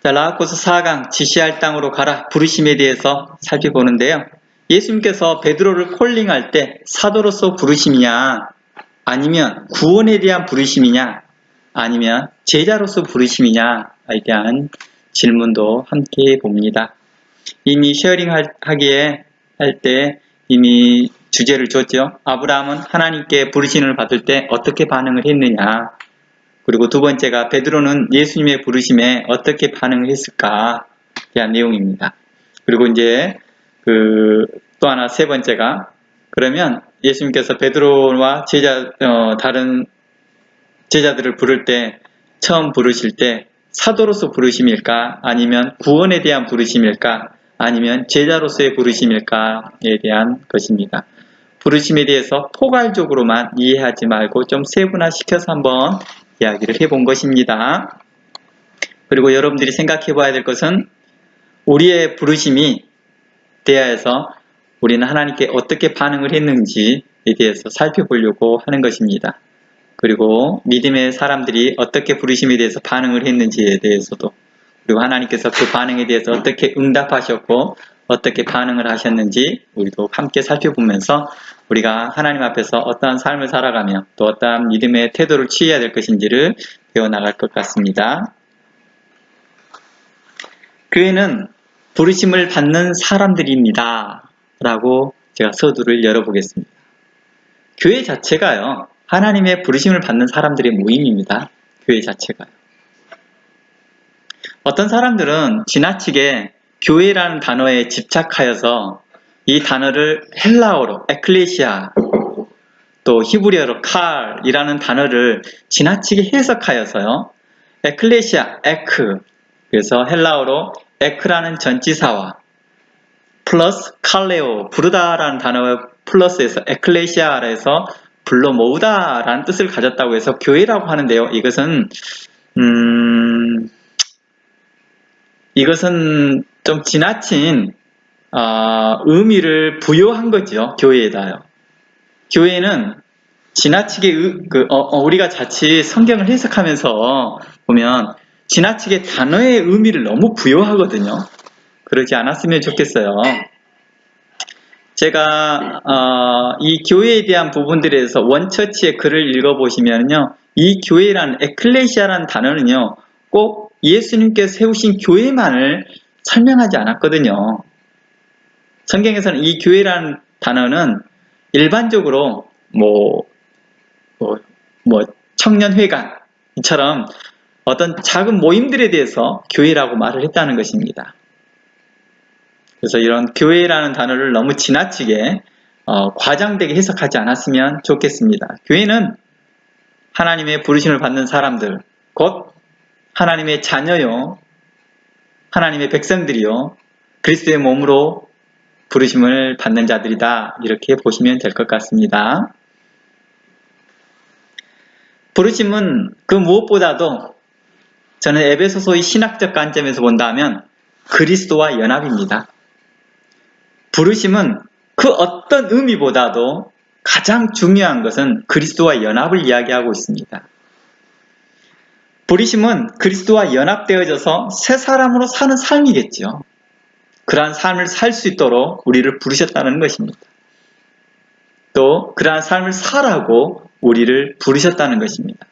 자, 라하고스 4강 지시할 땅으로 가라 부르심에 대해서 살펴보는데요. 예수님께서 베드로를 콜링할 때 사도로서 부르심이냐, 아니면 구원에 대한 부르심이냐, 아니면 제자로서 부르심이냐에 대한 질문도 함께 봅니다. 이미 쉐어링하기에 할 때 이미 주제를 줬죠. 아브라함은 하나님께 부르심을 받을 때 어떻게 반응을 했느냐, 그리고 두 번째가 베드로는 예수님의 부르심에 어떻게 반응을 했을까 대한 내용입니다. 그리고 이제 또 하나 세 번째가, 그러면 예수님께서 베드로와 다른 제자들을 부를 때, 처음 부르실 때 사도로서 부르심일까, 아니면 구원에 대한 부르심일까, 아니면 제자로서의 부르심일까에 대한 것입니다. 부르심에 대해서 포괄적으로만 이해하지 말고 좀 세분화시켜서 한번 이야기를 해본 것입니다. 그리고 여러분들이 생각해 봐야 될 것은 우리의 부르심이 대하여서 우리는 하나님께 어떻게 반응을 했는지에 대해서 살펴보려고 하는 것입니다. 그리고 믿음의 사람들이 어떻게 부르심에 대해서 반응을 했는지에 대해서도, 그리고 하나님께서 그 반응에 대해서 어떻게 응답하셨고 어떻게 반응을 하셨는지 우리도 함께 살펴보면서 우리가 하나님 앞에서 어떠한 삶을 살아가며 또 어떠한 믿음의 태도를 취해야 될 것인지를 배워나갈 것 같습니다. 교회는 부르심을 받는 사람들입니다 라고 제가 서두를 열어보겠습니다. 교회 자체가요, 하나님의 부르심을 받는 사람들의 모임입니다. 교회 자체가요. 어떤 사람들은 지나치게 교회라는 단어에 집착하여서 이 단어를 헬라어로 에클레시아, 또 히브리어로 칼이라는 단어를 지나치게 해석하여서요, 에클레시아, 에크, 그래서 헬라어로 에크라는 전치사와 플러스 칼레오, 부르다라는 단어 플러스에서 에클레시아라 해서 불러 모으다라는 뜻을 가졌다고 해서 교회라고 하는데요. 이것은 좀 지나친 의미를 부여한 거죠. 교회에다요. 교회는 지나치게 우리가 자칫 성경을 해석하면서 보면 지나치게 단어의 의미를 너무 부여하거든요. 그러지 않았으면 좋겠어요. 제가 이 교회에 대한 부분들에 대해서 원처치의 글을 읽어보시면요, 이 교회라는 에클레시아라는 단어는요, 꼭 예수님께서 세우신 교회만을 설명하지 않았거든요. 성경에서는 이 교회라는 단어는 일반적으로 청년회관처럼 어떤 작은 모임들에 대해서 교회라고 말을 했다는 것입니다. 그래서 이런 교회라는 단어를 너무 지나치게 과장되게 해석하지 않았으면 좋겠습니다. 교회는 하나님의 부르심을 받는 사람들, 곧 하나님의 자녀요, 하나님의 백성들이요, 그리스도의 몸으로 부르심을 받는 자들이다, 이렇게 보시면 될 것 같습니다. 부르심은 그 무엇보다도 저는 에베소서의 신학적 관점에서 본다면 그리스도와 연합입니다. 부르심은 그 어떤 의미보다도 가장 중요한 것은 그리스도와 연합을 이야기하고 있습니다. 부르심은 그리스도와 연합되어져서 새 사람으로 사는 삶이겠죠. 그러한 삶을 살 수 있도록 우리를 부르셨다는 것입니다. 또 그러한 삶을 살라고 우리를 부르셨다는 것입니다.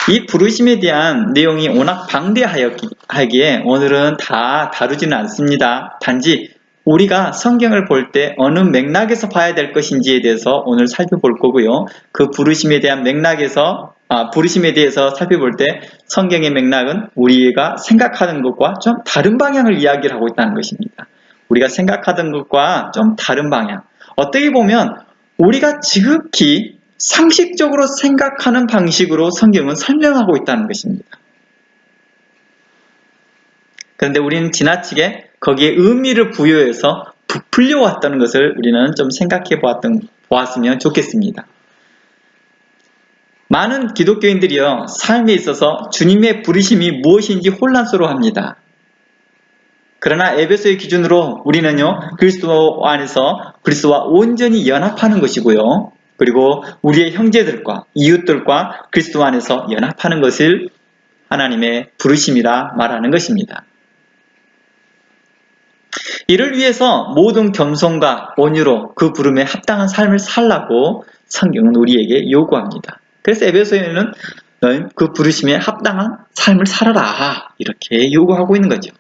이 부르심에 대한 내용이 워낙 방대하기에 오늘은 다 다루지는 않습니다. 단지 우리가 성경을 볼 때 어느 맥락에서 봐야 될 것인지에 대해서 오늘 살펴볼 거고요. 그 부르심에 대해서 살펴볼 때 성경의 맥락은 우리가 생각하는 것과 좀 다른 방향을 이야기를 하고 있다는 것입니다. 우리가 생각하던 것과 좀 다른 방향. 어떻게 보면 우리가 지극히 상식적으로 생각하는 방식으로 성경은 설명하고 있다는 것입니다. 그런데 우리는 지나치게 거기에 의미를 부여해서 부풀려 왔다는 것을 우리는 좀 생각해 보았으면 좋겠습니다. 많은 기독교인들이요, 삶에 있어서 주님의 부르심이 무엇인지 혼란스러워합니다. 그러나 에베소의 기준으로 우리는요, 그리스도 안에서 그리스도와 온전히 연합하는 것이고요, 그리고 우리의 형제들과 이웃들과 그리스도 안에서 연합하는 것을 하나님의 부르심이라 말하는 것입니다. 이를 위해서 모든 겸손과 온유로 그 부름에 합당한 삶을 살라고 성경은 우리에게 요구합니다. 그래서 에베소에는 너는 그 부르심에 합당한 삶을 살아라 이렇게 요구하고 있는 거죠.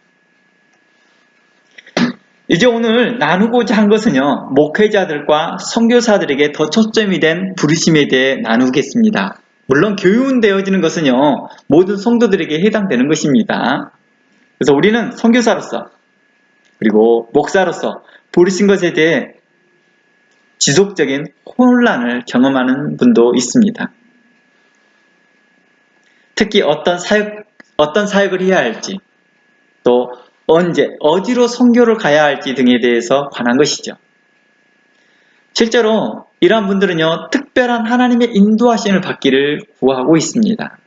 이제 오늘 나누고자 한 것은요, 목회자들과 선교사들에게 더 초점이 된 부르심에 대해 나누겠습니다. 물론 교훈되어지는 것은요, 모든 성도들에게 해당되는 것입니다. 그래서 우리는 선교사로서 그리고 목사로서 부르신 것에 대해 지속적인 혼란을 경험하는 분도 있습니다. 특히 어떤 사역을 해야 할지, 또 언제, 어디로 선교를 가야 할지 등에 대해서 관한 것이죠. 실제로 이러한 분들은요, 특별한 하나님의 인도하심을 받기를 구하고 있습니다.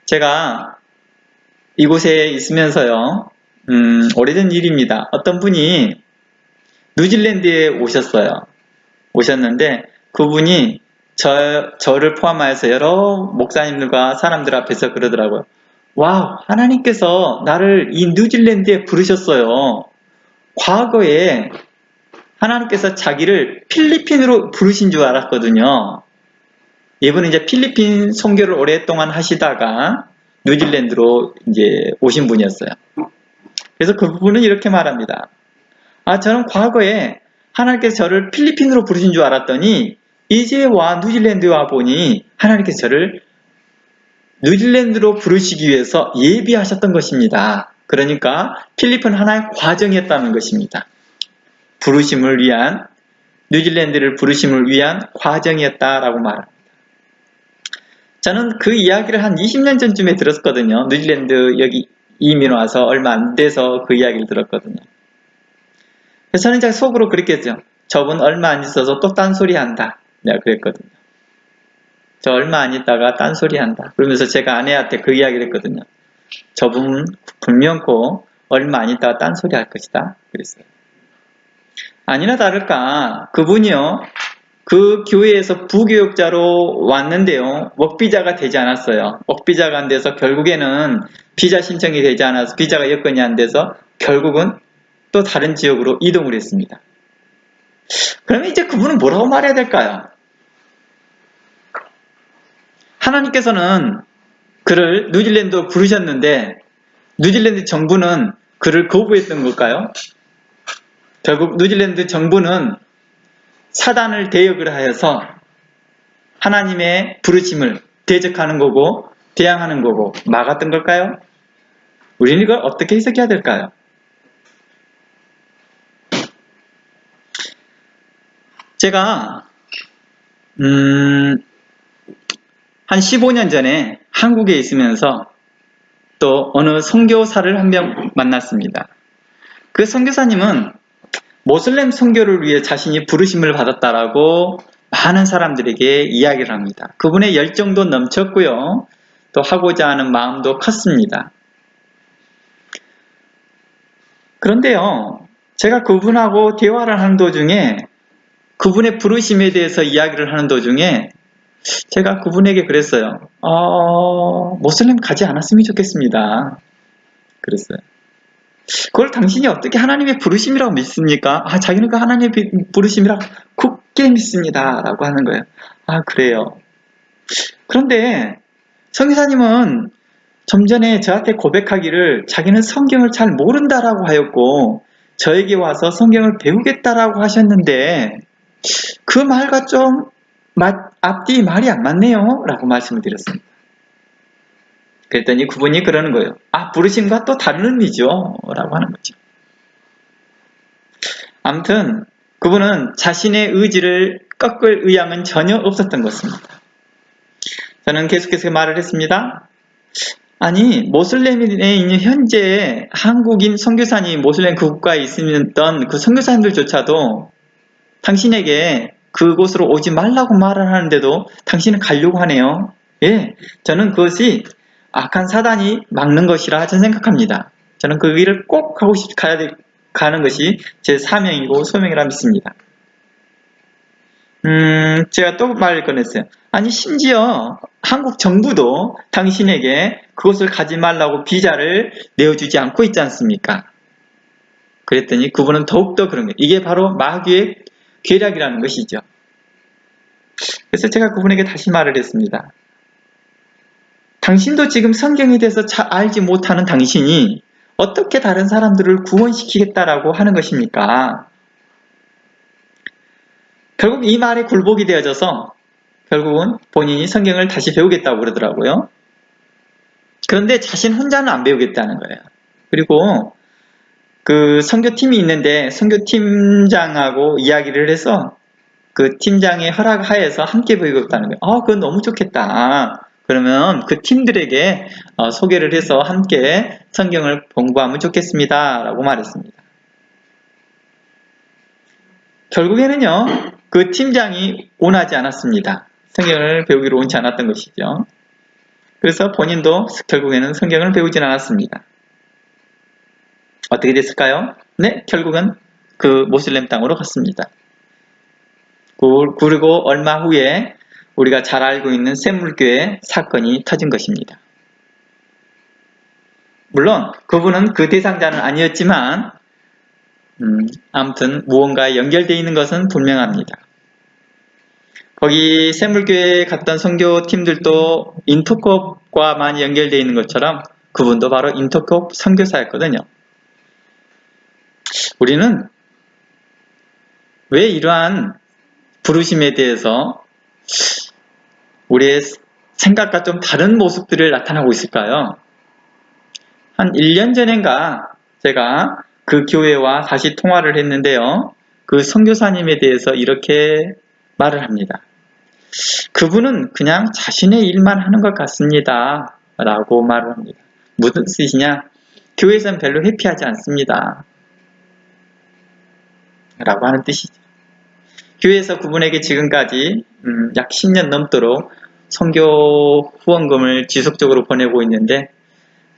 제가 이곳에 있으면서요, 오래된 일입니다. 어떤 분이 뉴질랜드에 오셨는데, 그분이 저를 포함하여서 여러 목사님들과 사람들 앞에서 그러더라고요. 와우, 하나님께서 나를 이 뉴질랜드에 부르셨어요. 과거에 하나님께서 자기를 필리핀으로 부르신 줄 알았거든요. 이분은 이제 필리핀 선교를 오랫동안 하시다가 뉴질랜드로 이제 오신 분이었어요. 그래서 그분은 이렇게 말합니다. 저는 과거에 하나님께서 저를 필리핀으로 부르신 줄 알았더니 이제 뉴질랜드에 와 보니 하나님께서 저를 뉴질랜드로 부르시기 위해서 예비하셨던 것입니다. 그러니까 필리핀 하나의 과정이었다는 것입니다. 뉴질랜드를 부르심을 위한 과정이었다라고 말합니다. 저는 그 이야기를 한 20년 전쯤에 들었거든요. 뉴질랜드 여기 이민 와서 얼마 안 돼서 그 이야기를 들었거든요. 그래서 저는 제 속으로 그렇게 했죠. 저분 얼마 안 있어서 또 딴소리 한다. 내가 그랬거든요. 저 얼마 안 있다가 딴소리 한다. 그러면서 제가 아내한테 그 이야기를 했거든요. 저분 분명코 얼마 안 있다가 딴소리 할 것이다. 그랬어요. 아니나 다를까 그분이요. 그 교회에서 부교육자로 왔는데요. 워크비자가 되지 않았어요. 워크비자가 안 돼서 결국에는 비자 신청이 되지 않아서 비자가 여건이 안 돼서 결국은 또 다른 지역으로 이동을 했습니다. 그러면 이제 그분은 뭐라고 말해야 될까요? 하나님께서는 그를 뉴질랜드로 부르셨는데 뉴질랜드 정부는 그를 거부했던 걸까요? 결국 뉴질랜드 정부는 사단을 대역을 하여서 하나님의 부르심을 대적하는 거고 대항하는 거고 막았던 걸까요? 우리는 이걸 어떻게 해석해야 될까요? 제가 한 15년 전에 한국에 있으면서 또 어느 선교사를 한 명 만났습니다. 그 선교사님은 모슬렘 선교를 위해 자신이 부르심을 받았다라고 많은 사람들에게 이야기를 합니다. 그분의 열정도 넘쳤고요. 또 하고자 하는 마음도 컸습니다. 그런데요, 제가 그분하고 대화를 하는 도중에 그분의 부르심에 대해서 이야기를 하는 도중에 제가 그분에게 그랬어요. 모슬렘 가지 않았으면 좋겠습니다. 그랬어요. 그걸 당신이 어떻게 하나님의 부르심이라고 믿습니까? 자기는 그 하나님의 부르심이라고 굳게 믿습니다. 라고 하는 거예요. 그래요. 그런데 선교사님은 좀 전에 저한테 고백하기를 자기는 성경을 잘 모른다라고 하였고 저에게 와서 성경을 배우겠다라고 하셨는데 그 말과 좀 앞뒤 말이 안 맞네요. 라고 말씀을 드렸습니다. 그랬더니 그분이 그러는 거예요. 부르심과 또 다른 의미죠. 라고 하는 거죠. 아무튼 그분은 자신의 의지를 꺾을 의향은 전혀 없었던 것입니다. 저는 계속해서 말을 했습니다. 모슬렘에 있는 현재 한국인 선교사님 모슬렘 그 국가에 있었던 그 선교사님들조차도 당신에게 그곳으로 오지 말라고 말을 하는데도 당신은 가려고 하네요. 예, 저는 그것이 악한 사단이 막는 것이라 저는 생각합니다. 저는 그 길을 꼭 가는 것이 제 사명이고 소명이라 믿습니다. 제가 또 말을 꺼냈어요. 아니, 심지어 한국 정부도 당신에게 그것을 가지 말라고 비자를 내어주지 않고 있지 않습니까? 그랬더니 그분은 더욱더 그런 거예요. 이게 바로 마귀의 계략이라는 것이죠. 그래서 제가 그분에게 다시 말을 했습니다. 당신도 지금 성경에 대해서 잘 알지 못하는 당신이 어떻게 다른 사람들을 구원시키겠다라고 하는 것입니까? 결국 이 말에 굴복이 되어져서 결국은 본인이 성경을 다시 배우겠다고 그러더라고요. 그런데 자신 혼자는 안 배우겠다는 거예요. 그리고 그 선교팀이 있는데 선교팀장하고 이야기를 해서 그 팀장의 허락하에서 함께 배우겠다는 거예요. 그건 너무 좋겠다. 그러면 그 팀들에게 소개를 해서 함께 성경을 공부하면 좋겠습니다. 라고 말했습니다. 결국에는요, 그 팀장이 원하지 않았습니다. 성경을 배우기로 원치 않았던 것이죠. 그래서 본인도 결국에는 성경을 배우진 않았습니다. 어떻게 됐을까요? 네, 결국은 그 모슬렘 땅으로 갔습니다. 그리고 얼마 후에 우리가 잘 알고 있는 샘물교회 사건이 터진 것입니다. 물론 그분은 그 대상자는 아니었지만 아무튼 무언가에 연결되어 있는 것은 분명합니다. 거기 샘물교회에 갔던 선교팀들도 인터콥과 많이 연결되어 있는 것처럼 그분도 바로 인터콥 선교사였거든요. 우리는 왜 이러한 부르심에 대해서 우리의 생각과 좀 다른 모습들을 나타나고 있을까요? 한 1년 전인가 제가 그 교회와 다시 통화를 했는데요. 그 선교사님에 대해서 이렇게 말을 합니다. 그분은 그냥 자신의 일만 하는 것 같습니다. 라고 말을 합니다. 무슨 뜻이냐? 교회에서는 별로 해피하지 않습니다. 라고 하는 뜻이죠. 교회에서 그분에게 지금까지 약 10년 넘도록 선교 후원금을 지속적으로 보내고 있는데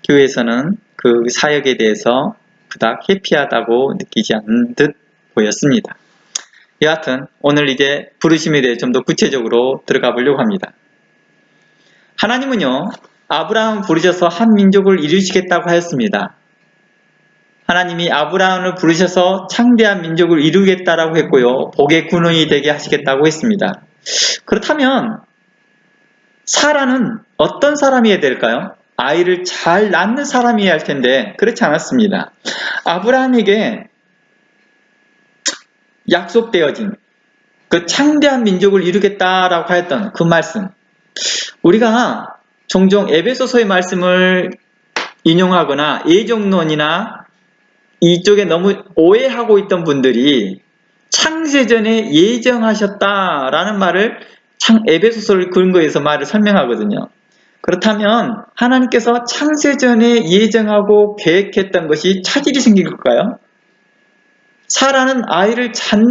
교회에서는 그 사역에 대해서 그닥 해피하다고 느끼지 않는 듯 보였습니다. 여하튼 오늘 이제 부르심에 대해 좀 더 구체적으로 들어가 보려고 합니다. 하나님은요, 아브라함을 부르셔서 한 민족을 이루시겠다고 하였습니다. 하나님이 아브라함을 부르셔서 창대한 민족을 이루겠다라고 했고요. 복의 근원이 되게 하시겠다고 했습니다. 그렇다면 사라는 어떤 사람이어야 될까요? 아이를 잘 낳는 사람이어야 할 텐데 그렇지 않았습니다. 아브라함에게 약속되어진 그 창대한 민족을 이루겠다라고 하였던 그 말씀, 우리가 종종 에베소서의 말씀을 인용하거나 예정론이나 이쪽에 너무 오해하고 있던 분들이 창세전에 예정하셨다라는 말을 에베소서를 근거해서 말을 설명하거든요. 그렇다면 하나님께서 창세전에 예정하고 계획했던 것이 차질이 생긴 걸까요? 사라는 아이를 잘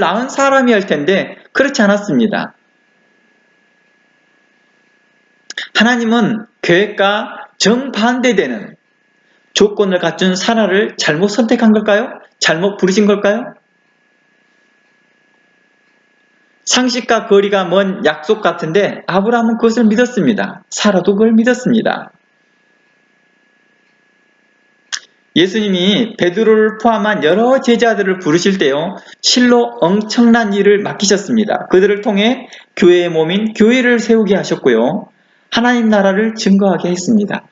낳은 사람이 할 텐데 그렇지 않았습니다. 하나님은 계획과 정반대되는 조건을 갖춘 사라를 잘못 선택한 걸까요? 잘못 부르신 걸까요? 상식과 거리가 먼 약속 같은데 아브라함은 그것을 믿었습니다. 사라도 그걸 믿었습니다. 예수님이 베드로를 포함한 여러 제자들을 부르실 때요, 실로 엄청난 일을 맡기셨습니다. 그들을 통해 교회의 몸인 교회를 세우게 하셨고요, 하나님 나라를 증거하게 했습니다.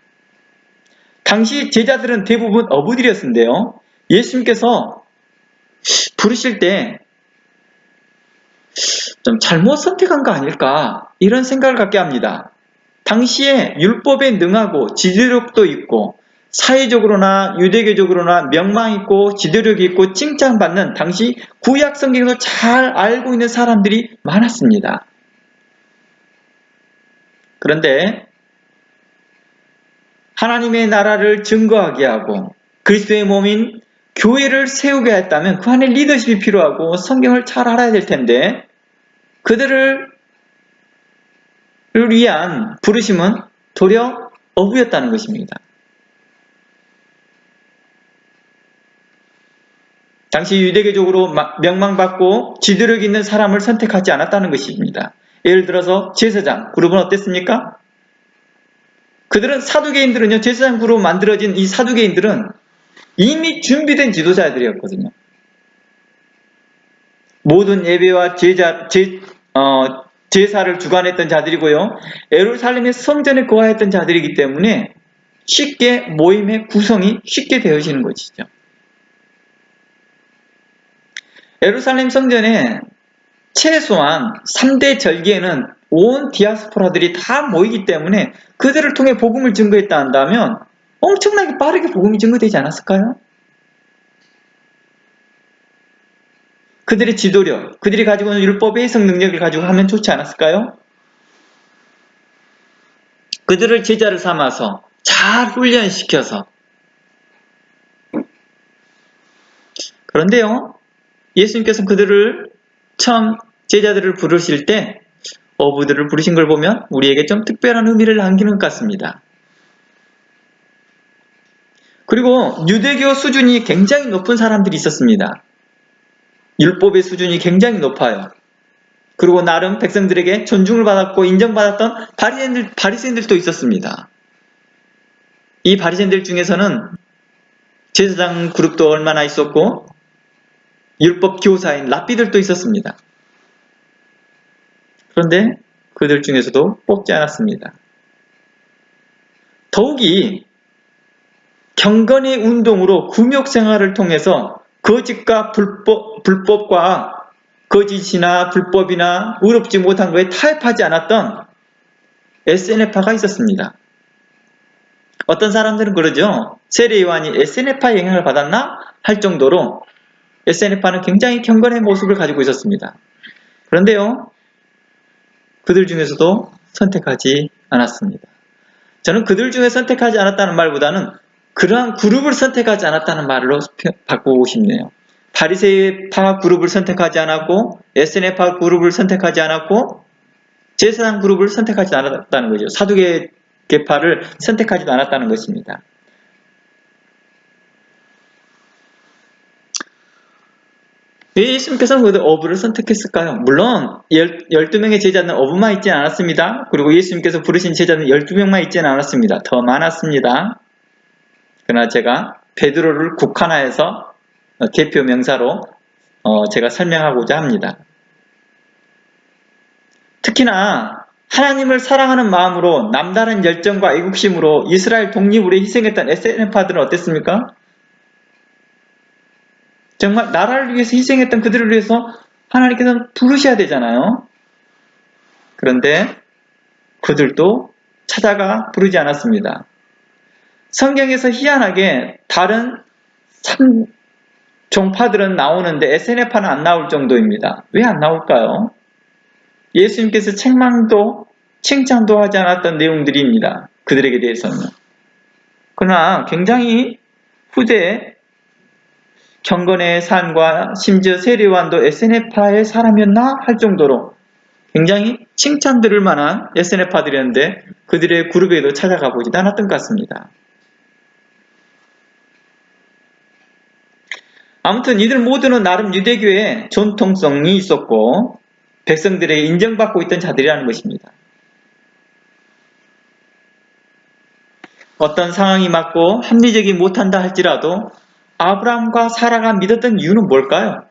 당시 제자들은 대부분 어부들이었는데요, 예수님께서 부르실 때 좀 잘못 선택한 거 아닐까, 이런 생각을 갖게 합니다. 당시에 율법에 능하고 지도력도 있고 사회적으로나 유대교적으로나 명망 있고 지도력이 있고 칭찬받는 당시 구약 성경을 잘 알고 있는 사람들이 많았습니다. 그런데 하나님의 나라를 증거하게 하고 그리스도의 몸인 교회를 세우게 했다면 그 안에 리더십이 필요하고 성경을 잘 알아야 될 텐데 그들을 위한 부르심은 도리어 어부였다는 것입니다. 당시 유대교적으로 명망받고 지도력 있는 사람을 선택하지 않았다는 것입니다. 예를 들어서 제사장 그룹은 어땠습니까? 그들은 사두개인들은요, 제사장 그룹 만들어진 이 사두개인들은 이미 준비된 지도자들이었거든요. 모든 예배와 제사를 주관했던 자들이고요. 예루살렘의 성전에 거하였던 자들이기 때문에 쉽게 모임의 구성이 쉽게 되어지는 것이죠. 예루살렘 성전에 최소한 3대 절기에는 온 디아스포라들이 다 모이기 때문에 그들을 통해 복음을 증거했다 한다면 엄청나게 빠르게 복음이 증거되지 않았을까요? 그들의 지도력, 그들이 가지고 있는 율법의 해석 능력을 가지고 하면 좋지 않았을까요? 그들을 제자를 삼아서 잘 훈련시켜서. 그런데요, 예수님께서 그들을 처음 제자들을 부르실 때 어부들을 부르신 걸 보면 우리에게 좀 특별한 의미를 남기는 것 같습니다. 그리고 유대교 수준이 굉장히 높은 사람들이 있었습니다. 율법의 수준이 굉장히 높아요. 그리고 나름 백성들에게 존중을 받았고 인정받았던 바리새인들도 있었습니다. 이 바리새인들 중에서는 제사장 그룹도 얼마나 있었고 율법 교사인 랍비들도 있었습니다. 그런데 그들 중에서도 뽑지 않았습니다. 더욱이 경건의 운동으로 금욕 생활을 통해서 거짓과 불법과 거짓이나 불법이나 의롭지 못한 것에 타협하지 않았던 SNF파가 있었습니다. 어떤 사람들은 그러죠. 세례 요한이 SNF파 영향을 받았나? 할 정도로 SNF파는 굉장히 경건의 모습을 가지고 있었습니다. 그런데요, 그들 중에서도 선택하지 않았습니다. 저는 그들 중에 선택하지 않았다는 말보다는 그러한 그룹을 선택하지 않았다는 말로 바꾸고 싶네요. 바리새파 그룹을 선택하지 않았고 SNF파 그룹을 선택하지 않았고 제사장 그룹을 선택하지 않았다는 거죠. 사두개파를 선택하지 않았다는 것입니다. 왜 예수님께서는 그 어부를 선택했을까요? 물론 12명의 제자는 어부만 있지 않았습니다. 그리고 예수님께서 부르신 제자는 12명만 있지는 않았습니다. 더 많았습니다. 그러나 제가 베드로를 국한화해서 대표 명사로 제가 설명하고자 합니다. 특히나 하나님을 사랑하는 마음으로 남다른 열정과 애국심으로 이스라엘 독립을 위해 희생했던 SNF파들은 어땠습니까? 정말 나라를 위해서 희생했던 그들을 위해서 하나님께서는 부르셔야 되잖아요. 그런데 그들도 찾아가 부르지 않았습니다. 성경에서 희한하게 다른 종파들은 나오는데 SNF파는 안 나올 정도입니다. 왜 안 나올까요? 예수님께서 칭찬도 하지 않았던 내용들입니다. 그들에게 대해서는. 그러나 굉장히 후대에 경건의 삶과 심지어 세례요한도 SNF파의 사람이었나 할 정도로 굉장히 칭찬 들을 만한 SNF파들이었는데 그들의 그룹에도 찾아가 보지도 않았던 것 같습니다. 아무튼 이들 모두는 나름 유대교의 전통성이 있었고 백성들에게 인정받고 있던 자들이라는 것입니다. 어떤 상황이 맞고 합리적이 못한다 할지라도 아브라함과 사라가 믿었던 이유는 뭘까요?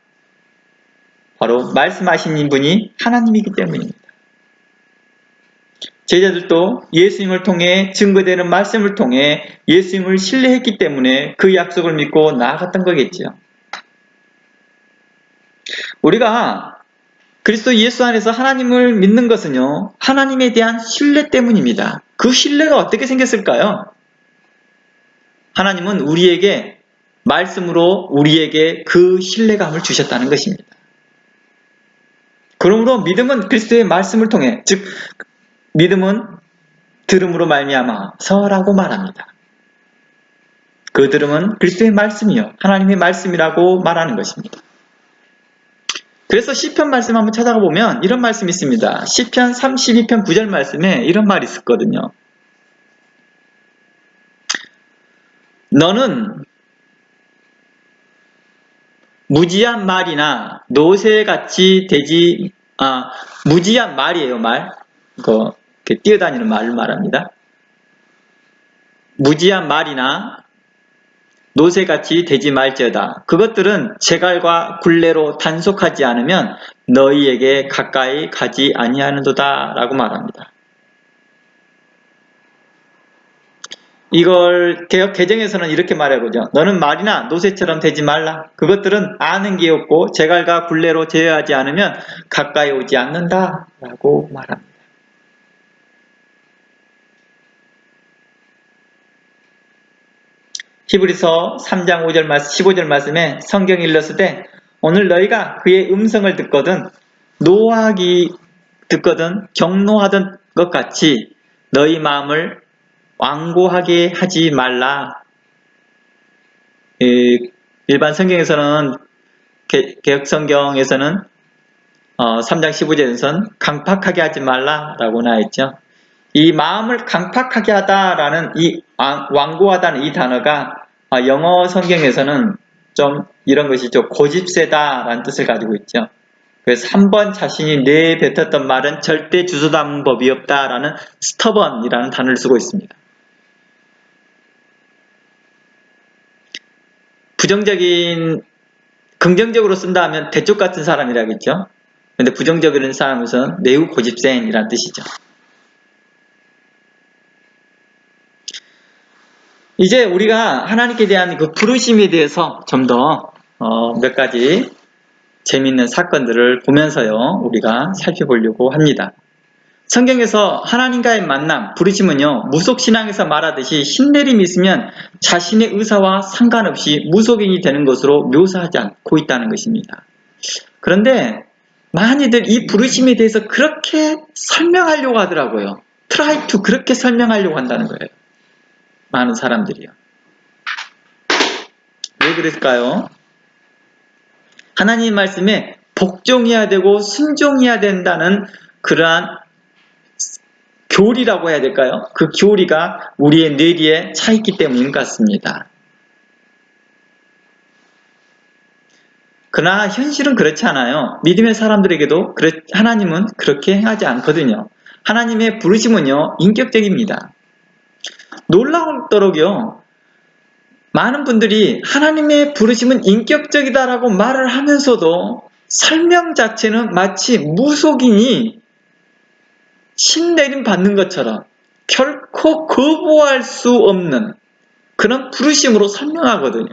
바로 말씀하신 분이 하나님이기 때문입니다. 제자들도 예수님을 통해 증거되는 말씀을 통해 예수님을 신뢰했기 때문에 그 약속을 믿고 나아갔던 거겠지요. 우리가 그리스도 예수 안에서 하나님을 믿는 것은요, 하나님에 대한 신뢰 때문입니다. 그 신뢰가 어떻게 생겼을까요? 하나님은 우리에게 말씀으로 우리에게 그 신뢰감을 주셨다는 것입니다. 그러므로 믿음은 그리스도의 말씀을 통해, 즉 믿음은 들음으로 말미암아서라고 말합니다. 그 들음은 그리스도의 말씀이요, 하나님의 말씀이라고 말하는 것입니다. 그래서 시편 말씀 한번 찾아가 보면 이런 말씀이 있습니다. 시편 32편 9절 말씀에 이런 말이 있었거든요. 너는 무지한 말이나 노새같이 되지, 무지한 말이에요, 말. 이렇게 뛰어다니는 말을 말합니다. 무지한 말이나 노새같이 되지 말지어다. 그것들은 재갈과 굴레로 단속하지 않으면 너희에게 가까이 가지 아니하는도다 라고 말합니다. 이걸 개역 개정에서는 이렇게 말해보죠. 너는 말이나 노새처럼 되지 말라. 그것들은 아는 게 없고 재갈과 굴레로 제어하지 않으면 가까이 오지 않는다 라고 말합니다. 히브리서 3장 5절 말씀, 15절 말씀에 성경이 일렀을 오늘 너희가 그의 음성을 듣거든 노하기 듣거든 경노하던 것 같이 너희 마음을 완고하게 하지 말라. 일반 성경에서는 개역 성경에서는 3장 15절에서는 강팍하게 하지 말라라고 나와있죠. 이 마음을 강팍하게 하다라는 이 완고하다는 이 단어가 영어 성경에서는 좀 이런 것이죠. 고집세다라는 뜻을 가지고 있죠. 그래서 한 번 자신이 내뱉었던 말은 절대 주저담는 법이 없다라는 stubborn이라는 단어를 쓰고 있습니다. 긍정적으로 쓴다 하면 대쪽 같은 사람이라겠죠. 근데 부정적인 사람에서는 매우 고집센이라는 뜻이죠. 이제 우리가 하나님께 대한 그 부르심에 대해서 좀 더 몇 가지 재미있는 사건들을 보면서요, 우리가 살펴보려고 합니다. 성경에서 하나님과의 만남, 부르심은요, 무속신앙에서 말하듯이 신내림이 있으면 자신의 의사와 상관없이 무속인이 되는 것으로 묘사하지 않고 있다는 것입니다. 그런데 많이들 이 부르심에 대해서 그렇게 설명하려고 하더라고요. try to 그렇게 설명하려고 한다는 거예요. 많은 사람들이요. 왜 그랬을까요? 하나님 말씀에 복종해야 되고 순종해야 된다는 그러한 교리라고 해야 될까요? 그 교리가 우리의 뇌리에 차 있기 때문인 것 같습니다. 그러나 현실은 그렇지 않아요. 믿음의 사람들에게도 하나님은 그렇게 행하지 않거든요. 하나님의 부르심은요, 인격적입니다. 놀라도록요, 많은 분들이 하나님의 부르심은 인격적이다라고 말을 하면서도 설명 자체는 마치 무속인이 신내림 받는 것처럼 결코 거부할 수 없는 그런 부르심으로 설명하거든요.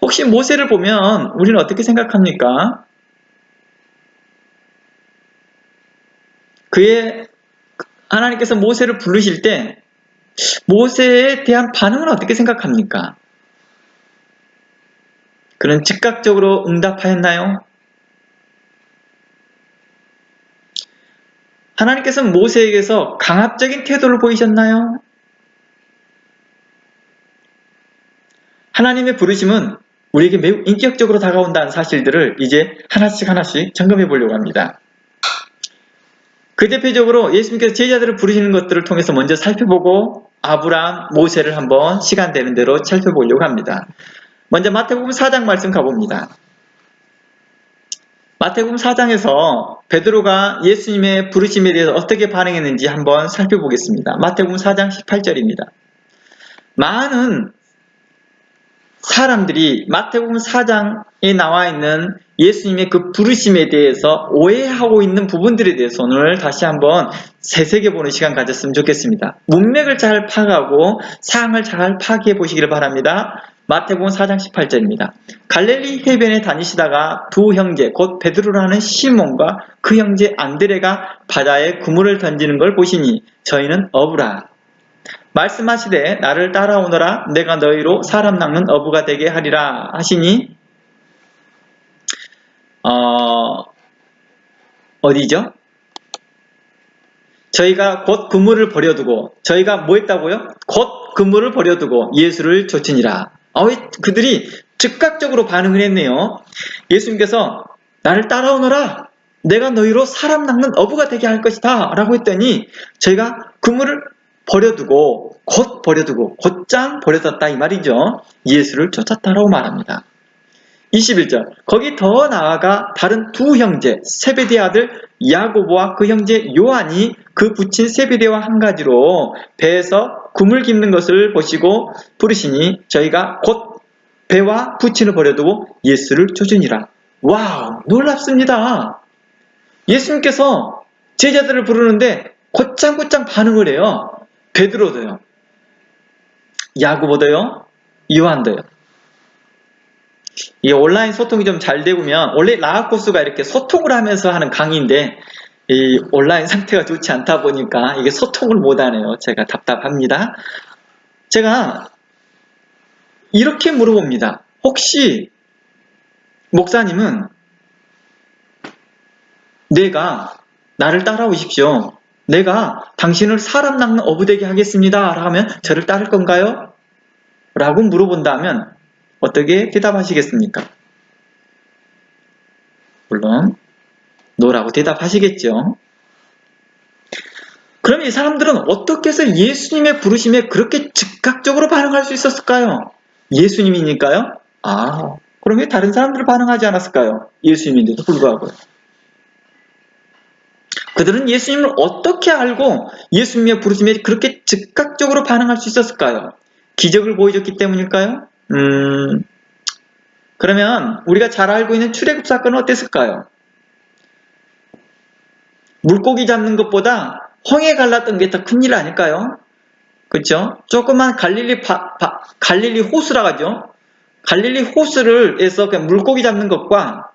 혹시 모세를 보면 우리는 어떻게 생각합니까? 하나님께서 모세를 부르실 때 모세에 대한 반응은 어떻게 생각합니까? 그는 즉각적으로 응답하였나요? 하나님께서는 모세에게서 강압적인 태도를 보이셨나요? 하나님의 부르심은 우리에게 매우 인격적으로 다가온다는 사실들을 이제 하나씩 점검해 보려고 합니다. 그 대표적으로 예수님께서 제자들을 부르시는 것들을 통해서 먼저 살펴보고 아브라함, 모세를 한번 시간 되는 대로 살펴보려고 합니다. 먼저 마태복음 4장 말씀 가봅니다. 마태복음 4장에서 베드로가 예수님의 부르심에 대해서 어떻게 반응했는지 한번 살펴보겠습니다. 마태복음 4장 18절입니다. 많은 사람들이 마태복음 4장에 나와 있는 예수님의 그 부르심에 대해서 오해하고 있는 부분들에 대해서 오늘 다시 한번 새새겨보는 시간 가졌으면 좋겠습니다. 문맥을 잘 파악하고 사항을 잘 파악해 보시기를 바랍니다. 마태복음 4장 18절입니다. 갈릴리 해변에 다니시다가 두 형제 곧 베드로라는 시몬과 그 형제 안드레가 바다에 그물을 던지는 걸 보시니 저희는 어부라. 말씀하시되 나를 따라오너라 내가 너희로 사람 낚는 어부가 되게 하리라 하시니 어디죠? 저희가 곧 그물을 버려두고 저희가 뭐 했다고요? 곧 그물을 버려두고 예수를 쫓으니라. 그들이 즉각적으로 반응을 했네요. 예수님께서 나를 따라오너라 내가 너희로 사람 낚는 어부가 되게 할 것이다 라고 했더니 저희가 그물을 버려두고 곧장 버려뒀다 이 말이죠. 예수를 쫓았다라고 말합니다. 21절 거기 더 나아가 다른 두 형제 세베대의 아들 야고보와 그 형제 요한이 그 부친 세베대와 한 가지로 배에서 굼을 깁는 것을 보시고 부르시니 저희가 곧 배와 부친을 버려두고 예수를 쫓으니라. 와우, 놀랍습니다. 예수님께서 제자들을 부르는데 곧장 반응을 해요. 베드로도요, 야고보도요, 요한도요. 이 온라인 소통이 좀 잘 되면, 원래 라하코스가 이렇게 소통을 하면서 하는 강의인데 이 온라인 상태가 좋지 않다 보니까 이게 소통을 못하네요. 제가 답답합니다. 제가 이렇게 물어봅니다. 혹시 목사님은 내가 나를 따라오십시오, 내가 당신을 사람 낚는 어부되게 하겠습니다 하면 저를 따를 건가요? 라고 물어본다면 어떻게 대답하시겠습니까? 물론 노라고 대답하시겠죠. 그럼 이 사람들은 어떻게 해서 예수님의 부르심에 그렇게 즉각적으로 반응할 수 있었을까요? 예수님이니까요? 그럼 왜 다른 사람들은 반응하지 않았을까요? 예수님인데도 불구하고. 그들은 예수님을 어떻게 알고 예수님의 부르심에 그렇게 즉각적으로 반응할 수 있었을까요? 기적을 보여줬기 때문일까요? 그러면 우리가 잘 알고 있는 출애굽 사건은 어땠을까요? 물고기 잡는 것보다 홍해 갈랐던 게 더 큰일 아닐까요? 그렇죠? 조그만 갈릴리 호수라 하죠. 갈릴리 호수를 해서 그냥 물고기 잡는 것과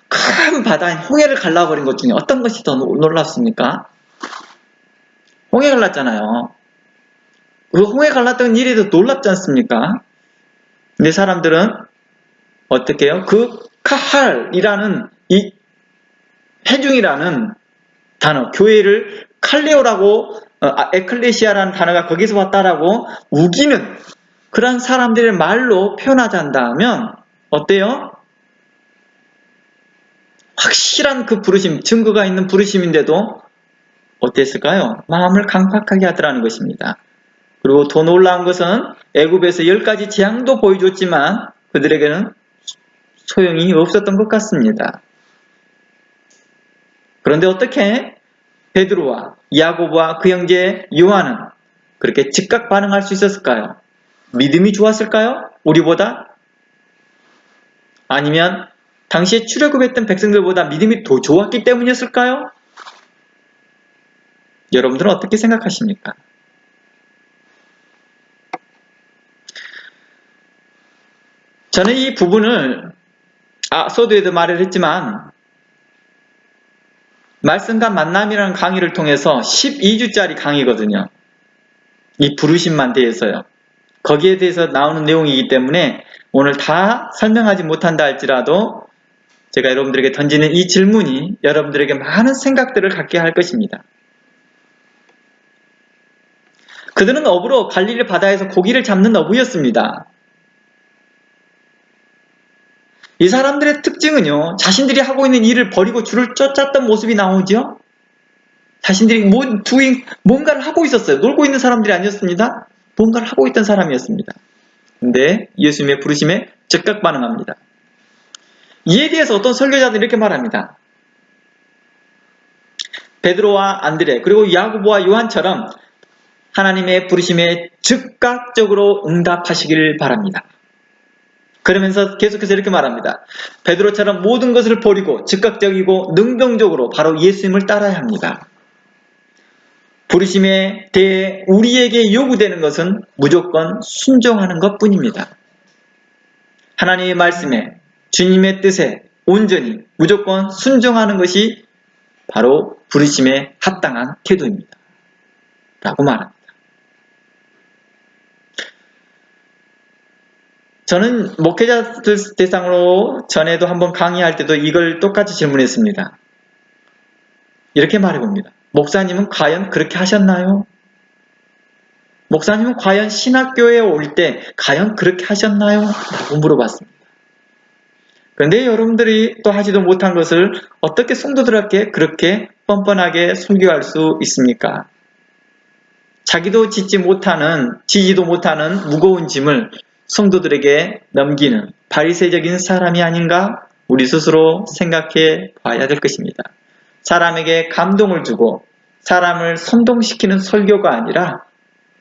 큰 바다인 홍해를 갈라버린 것 중에 어떤 것이 더 놀랍습니까? 홍해 갈랐잖아요. 그 홍해 갈랐던 일이 더 놀랍지 않습니까? 근데 사람들은 어떻게 해요? 그 카할이라는 이 회중이라는 단어, 교회를 칼레오라고, 에클레시아라는 단어가 거기서 왔다라고 우기는 그런 사람들의 말로 표현하자면 어때요? 확실한 그 부르심, 증거가 있는 부르심인데도 어땠을까요? 마음을 강팍하게 하더라는 것입니다. 그리고 더 놀라운 것은 애굽에서 10가지 재앙도 보여줬지만 그들에게는 소용이 없었던 것 같습니다. 그런데 어떻게 베드로와 야고보와 그 형제 요한은 그렇게 즉각 반응할 수 있었을까요? 믿음이 좋았을까요? 우리보다? 아니면 당시에 출애굽했던 백성들보다 믿음이 더 좋았기 때문이었을까요? 여러분들은 어떻게 생각하십니까? 저는 이 부분을 서두에도 말을 했지만 말씀과 만남이라는 강의를 통해서 12주짜리 강의거든요. 이 부르심만 대해서요. 거기에 대해서 나오는 내용이기 때문에 오늘 다 설명하지 못한다 할지라도 제가 여러분들에게 던지는 이 질문이 여러분들에게 많은 생각들을 갖게 할 것입니다. 그들은 어부로 갈릴리 바다에서 고기를 잡는 어부였습니다. 이 사람들의 특징은요, 자신들이 하고 있는 일을 버리고 주를 쫓았던 모습이 나오죠. 자신들이 뭔가를 하고 있었어요. 놀고 있는 사람들이 아니었습니다. 뭔가를 하고 있던 사람이었습니다. 근데 예수님의 부르심에 즉각 반응합니다. 이에 대해서 어떤 설교자들이 이렇게 말합니다. 베드로와 안드레 그리고 야고보와 요한처럼 하나님의 부르심에 즉각적으로 응답하시기를 바랍니다. 그러면서 계속해서 이렇게 말합니다. 베드로처럼 모든 것을 버리고 즉각적이고 능동적으로 바로 예수님을 따라야 합니다. 부르심에 대해 우리에게 요구되는 것은 무조건 순종하는 것뿐입니다. 하나님의 말씀에, 주님의 뜻에 온전히 무조건 순종하는 것이 바로 부르심에 합당한 태도입니다. 라고 말합니다. 저는 목회자들 대상으로 전에도 한번 강의할 때도 이걸 똑같이 질문했습니다. 이렇게 말해봅니다. 목사님은 과연 그렇게 하셨나요? 목사님은 과연 신학교에 올 때 과연 그렇게 하셨나요? 라고 물어봤습니다. 그런데 여러분들이 또 하지도 못한 것을 어떻게 성도들에게 그렇게 뻔뻔하게 설교할 수 있습니까? 자기도 지지도 못하는 무거운 짐을 성도들에게 넘기는 바리새적인 사람이 아닌가 우리 스스로 생각해 봐야 될 것입니다. 사람에게 감동을 주고 사람을 선동시키는 설교가 아니라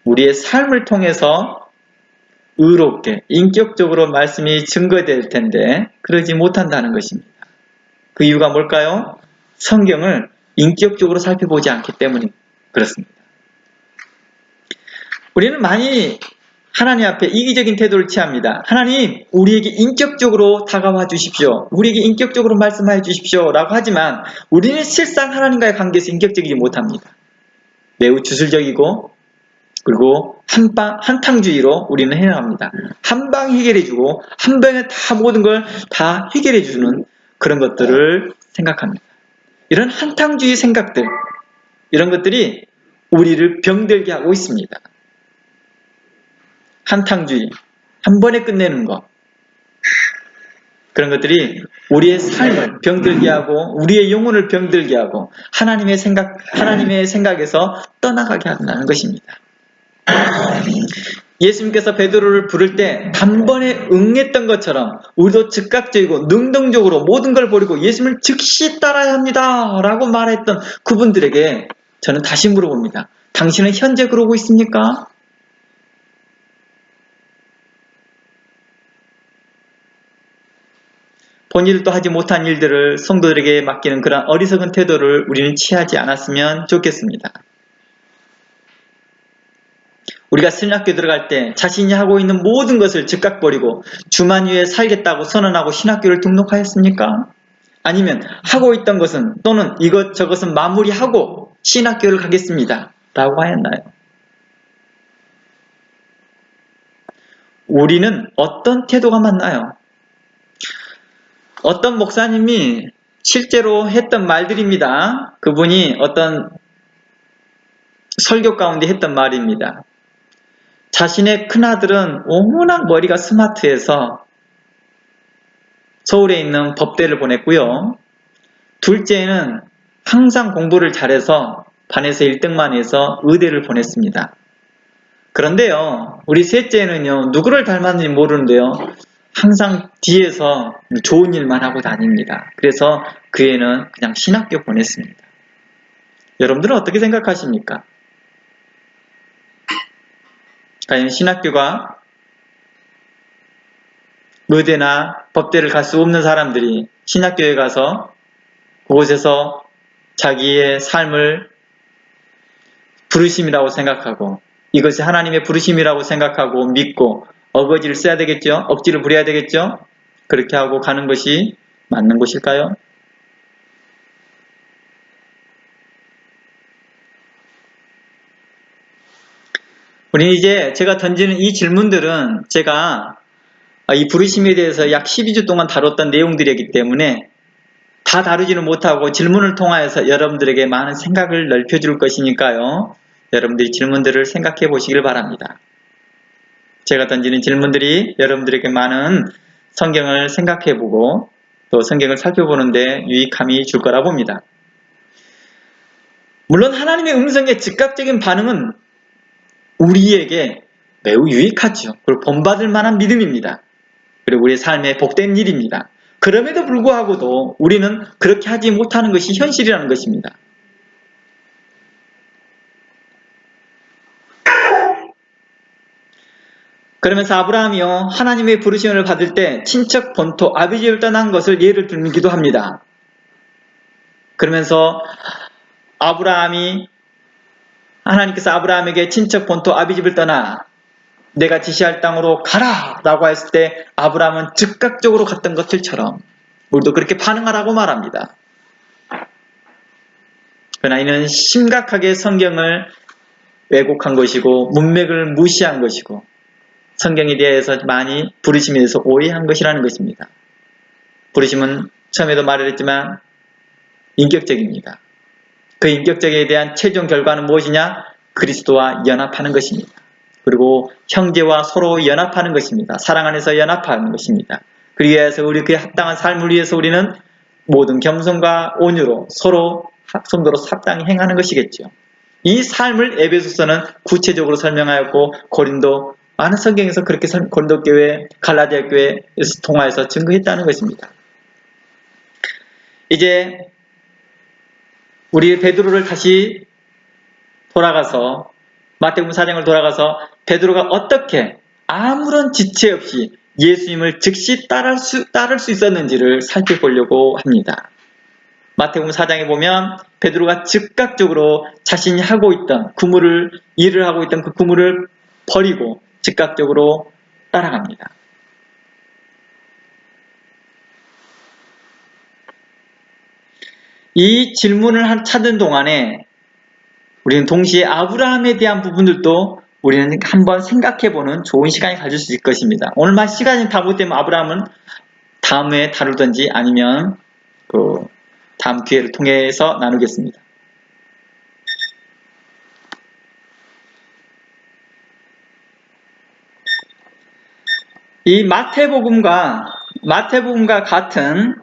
우리의 삶을 통해서 의롭게 인격적으로 말씀이 증거될 텐데 그러지 못한다는 것입니다. 그 이유가 뭘까요? 성경을 인격적으로 살펴보지 않기 때문에 그렇습니다. 우리는 많이 하나님 앞에 이기적인 태도를 취합니다. 하나님, 우리에게 인격적으로 다가와 주십시오. 우리에게 인격적으로 말씀하여 주십시오. 라고 하지만 우리는 실상 하나님과의 관계에서 인격적이지 못합니다. 매우 주술적이고 그리고 한탕주의로 우리는 해나갑니다. 한 방 해결해주고 한 방에 다 모든 걸 다 해결해주는 그런 것들을 생각합니다. 이런 한탕주의 생각들, 이런 것들이 우리를 병들게 하고 있습니다. 한탕주의, 한 번에 끝내는 것, 그런 것들이 우리의 삶을 병들게 하고 우리의 영혼을 병들게 하고 하나님의 생각에서 떠나가게 한다는 것입니다. 예수님께서 베드로를 부를 때 단번에 응했던 것처럼 우리도 즉각적이고 능동적으로 모든 걸 버리고 예수님을 즉시 따라야 합니다 라고 말했던 그분들에게 저는 다시 물어봅니다. 당신은 현재 그러고 있습니까? 본일도 하지 못한 일들을 성도들에게 맡기는 그런 어리석은 태도를 우리는 취하지 않았으면 좋겠습니다. 우리가 신학교 들어갈 때 자신이 하고 있는 모든 것을 즉각 버리고 주만 위에 살겠다고 선언하고 신학교를 등록하였습니까? 아니면 하고 있던 것은 또는 이것저것은 마무리하고 신학교를 가겠습니다 라고 하였나요? 우리는 어떤 태도가 맞나요? 어떤 목사님이 실제로 했던 말들입니다. 그분이 어떤 설교 가운데 했던 말입니다. 자신의 큰아들은 워낙 머리가 스마트해서 서울에 있는 법대를 보냈고요. 둘째는 항상 공부를 잘해서 반에서 1등만 해서 의대를 보냈습니다. 그런데요, 우리 셋째는요, 누구를 닮았는지 모르는데요, 항상 뒤에서 좋은 일만 하고 다닙니다. 그래서 그 애는 그냥 신학교 보냈습니다. 여러분들은 어떻게 생각하십니까? 과연 신학교가 의대나 법대를 갈 수 없는 사람들이 신학교에 가서 그곳에서 자기의 삶을 부르심이라고 생각하고 이것이 하나님의 부르심이라고 생각하고 믿고 어거지를 써야 되겠죠? 억지를 부려야 되겠죠? 그렇게 하고 가는 것이 맞는 것일까요? 우리는 이제 제가 던지는 이 질문들은 제가 이 부르심에 대해서 약 12주 동안 다뤘던 내용들이기 때문에 다 다루지는 못하고 질문을 통하여서 여러분들에게 많은 생각을 넓혀줄 것이니까요. 여러분들이 질문들을 생각해 보시길 바랍니다. 제가 던지는 질문들이 여러분들에게 많은 성경을 생각해 보고 또 성경을 살펴보는데 유익함이 줄 거라 봅니다. 물론 하나님의 음성의 즉각적인 반응은 우리에게 매우 유익하죠. 그리고 본받을 만한 믿음입니다. 그리고 우리의 삶의 복된 일입니다. 그럼에도 불구하고도 우리는 그렇게 하지 못하는 것이 현실이라는 것입니다. 그러면서 아브라함이요, 하나님의 부르심을 받을 때 친척 본토 아비집을 떠난 것을 예를 들기도 합니다. 그러면서 하나님께서 아브라함에게 친척 본토 아비집을 떠나 내가 지시할 땅으로 가라 라고 했을 때 아브라함은 즉각적으로 갔던 것들처럼 우리도 그렇게 반응하라고 말합니다. 그러나 이는 심각하게 성경을 왜곡한 것이고 문맥을 무시한 것이고 성경에 대해서 많이 부르심에 대해서 오해한 것이라는 것입니다. 부르심은 처음에도 말했지만 인격적입니다. 그 인격적에 대한 최종 결과는 무엇이냐? 그리스도와 연합하는 것입니다. 그리고 형제와 서로 연합하는 것입니다. 사랑 안에서 연합하는 것입니다. 그리기 위해서 우리 그에 합당한 삶을 위해서 우리는 모든 겸손과 온유로 서로 성도로 합당히 행하는 것이겠죠. 이 삶을 에베소서는 구체적으로 설명하였고 고린도 많은 성경에서 그렇게 고린도 교회, 갈라디아 교회에서 통하여서 증거했다는 것입니다. 이제 우리 베드로를 다시 돌아가서 마태복음 4장을 돌아가서 베드로가 어떻게 아무런 지체 없이 예수님을 즉시 따를 수 있었는지를 살펴보려고 합니다. 마태복음 4장에 보면 베드로가 즉각적으로 자신이 하고 있던 일을 하고 있던 그 그물을 버리고 즉각적으로 따라갑니다. 이 질문을 찾는 동안에 우리는 동시에 아브라함에 대한 부분들도 우리는 한번 생각해보는 좋은 시간이 가질 수 있을 것입니다. 오늘만 시간이 다 못되면 아브라함은 다음에 다루든지 아니면 다음 기회를 통해서 나누겠습니다. 이 마태복음과 같은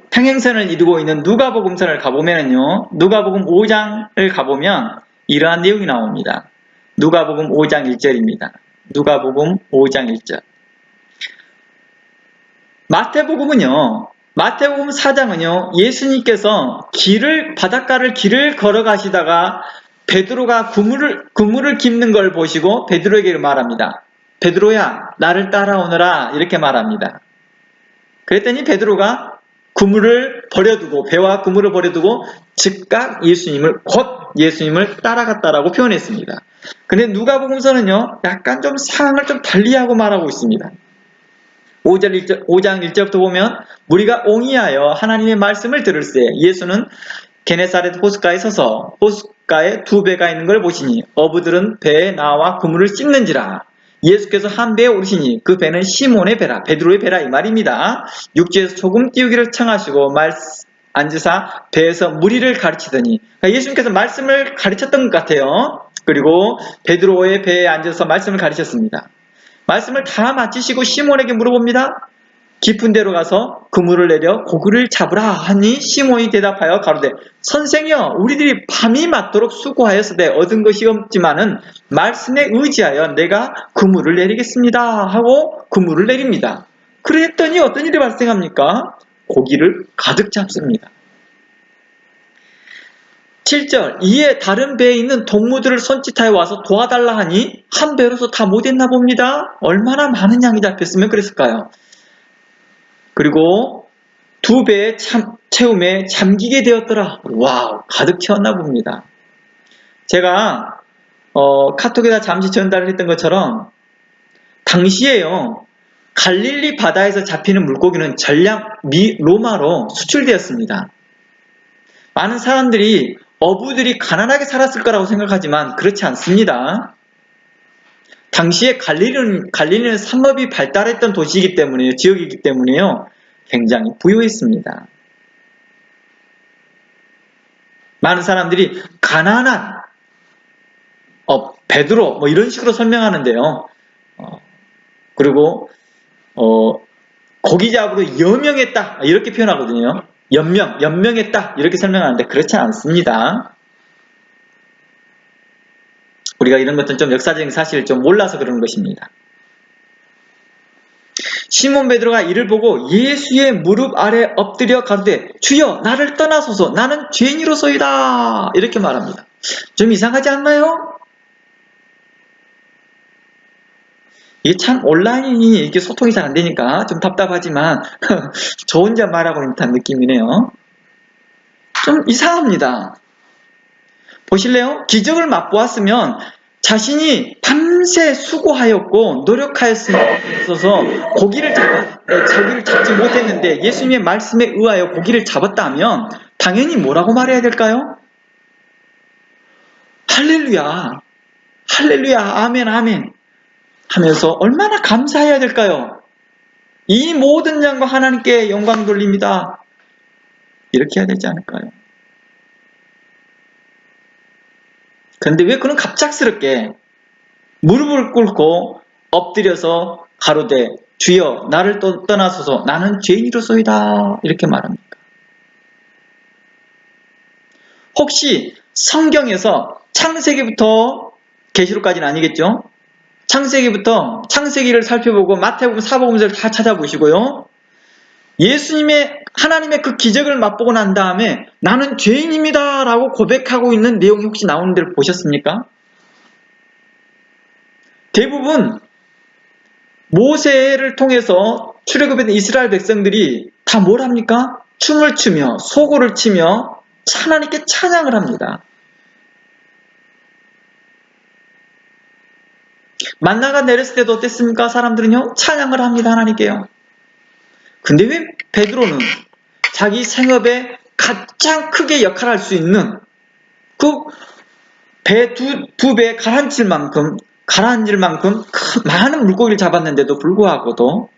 평행선을 이루고 있는 누가복음서를 가보면요, 누가복음 5장을 가보면 이러한 내용이 나옵니다. 누가복음 5장 1절입니다. 누가복음 5장 1절. 마태복음 4장은요, 예수님께서 바닷가를 길을 걸어가시다가 베드로가 그물을 깁는 걸 보시고 베드로에게 말합니다. 베드로야, 나를 따라오너라. 이렇게 말합니다. 그랬더니 베드로가 배와 그물을 버려두고 즉각 곧 예수님을 따라갔다라고 표현했습니다. 근데 누가복음서는요, 약간 좀 상황을 좀 달리하고 말하고 있습니다. 5장 1절부터 보면 무리가 옹이하여 하나님의 말씀을 들을세 예수는 게네사렛 호숫가에 서서 호숫가에 두 배가 있는 걸 보시니 어부들은 배에 나와 그물을 씻는지라. 예수께서 한 배에 오르시니 그 배는 시몬의 배라, 베드로의 배라 이 말입니다. 육지에서 소금 띄우기를 청하시고 앉으사 배에서 무리를 가르치더니, 그러니까 예수님께서 말씀을 가르쳤던 것 같아요. 그리고 베드로의 배에 앉아서 말씀을 가르쳤습니다. 말씀을 다 마치시고 시몬에게 물어봅니다. 깊은 데로 가서 그물을 내려 고기를 잡으라 하니 시몬이 대답하여 가로되 선생이여 우리들이 밤이 맞도록 수고하였으되 얻은 것이 없지만은 말씀에 의지하여 내가 그물을 내리겠습니다 하고 그물을 내립니다. 그랬더니 어떤 일이 발생합니까? 고기를 가득 잡습니다. 7절 이에 다른 배에 있는 동무들을 손짓하여 와서 도와달라 하니 한 배로서 다 못했나 봅니다. 얼마나 많은 양이 잡혔으면 그랬을까요? 그리고 두 배의 채움에 잠기게 되었더라. 와우, 가득 채웠나 봅니다. 제가 카톡에다 잠시 전달을 했던 것처럼 당시에요, 갈릴리 바다에서 잡히는 물고기는 전량 로마로 수출되었습니다. 많은 사람들이 어부들이 가난하게 살았을 거라고 생각하지만 그렇지 않습니다. 당시에 갈릴리는 상업이 발달했던 도시이기 때문에요, 지역이기 때문에요, 굉장히 부유했습니다. 많은 사람들이 가난한 베드로 이런 식으로 설명하는데요. 그리고 고기 잡으러 여명했다 이렇게 표현하거든요. 연명했다 이렇게 설명하는데 그렇지 않습니다. 우리가 이런 것들은 좀 역사적인 사실을 좀 몰라서 그러는 것입니다. 시몬 베드로가 이를 보고 예수의 무릎 아래 엎드려 가로되 주여 나를 떠나소서 나는 죄인이로소이다 이렇게 말합니다. 좀 이상하지 않나요? 이게 참 온라인이 이렇게 소통이 잘 안되니까 좀 답답하지만 저 혼자 말하고 있는 듯한 느낌이네요. 좀 이상합니다. 보실래요? 기적을 맛보았으면 자신이 밤새 수고하였고 노력하였어서 고기를 잡지 못했는데 예수님의 말씀에 의하여 고기를 잡았다면 당연히 뭐라고 말해야 될까요? 할렐루야, 할렐루야, 아멘, 아멘 하면서 얼마나 감사해야 될까요? 이 모든 양과 하나님께 영광 돌립니다. 이렇게 해야 되지 않을까요? 그런데 왜 그는 갑작스럽게 무릎을 꿇고 엎드려서 가로되 주여 나를 떠나소서 나는 죄인이로소이다 이렇게 말합니까? 혹시 성경에서 창세기부터 계시록까지는 아니겠죠? 창세기를 살펴보고 마태복음, 사복음서를 다 찾아보시고요. 하나님의 그 기적을 맛보고 난 다음에 나는 죄인입니다 라고 고백하고 있는 내용이 혹시 나오는 데를 보셨습니까? 대부분 모세를 통해서 출애굽했던 이스라엘 백성들이 다 뭘 합니까? 춤을 추며 소고를 치며 하나님께 찬양을 합니다. 만나가 내렸을 때도 어땠습니까? 사람들은요, 찬양을 합니다. 하나님께요. 근데 왜 베드로는 자기 생업에 가장 크게 역할할 수 있는 그 배 두 배 가라앉을 만큼 많은 물고기를 잡았는데도 불구하고도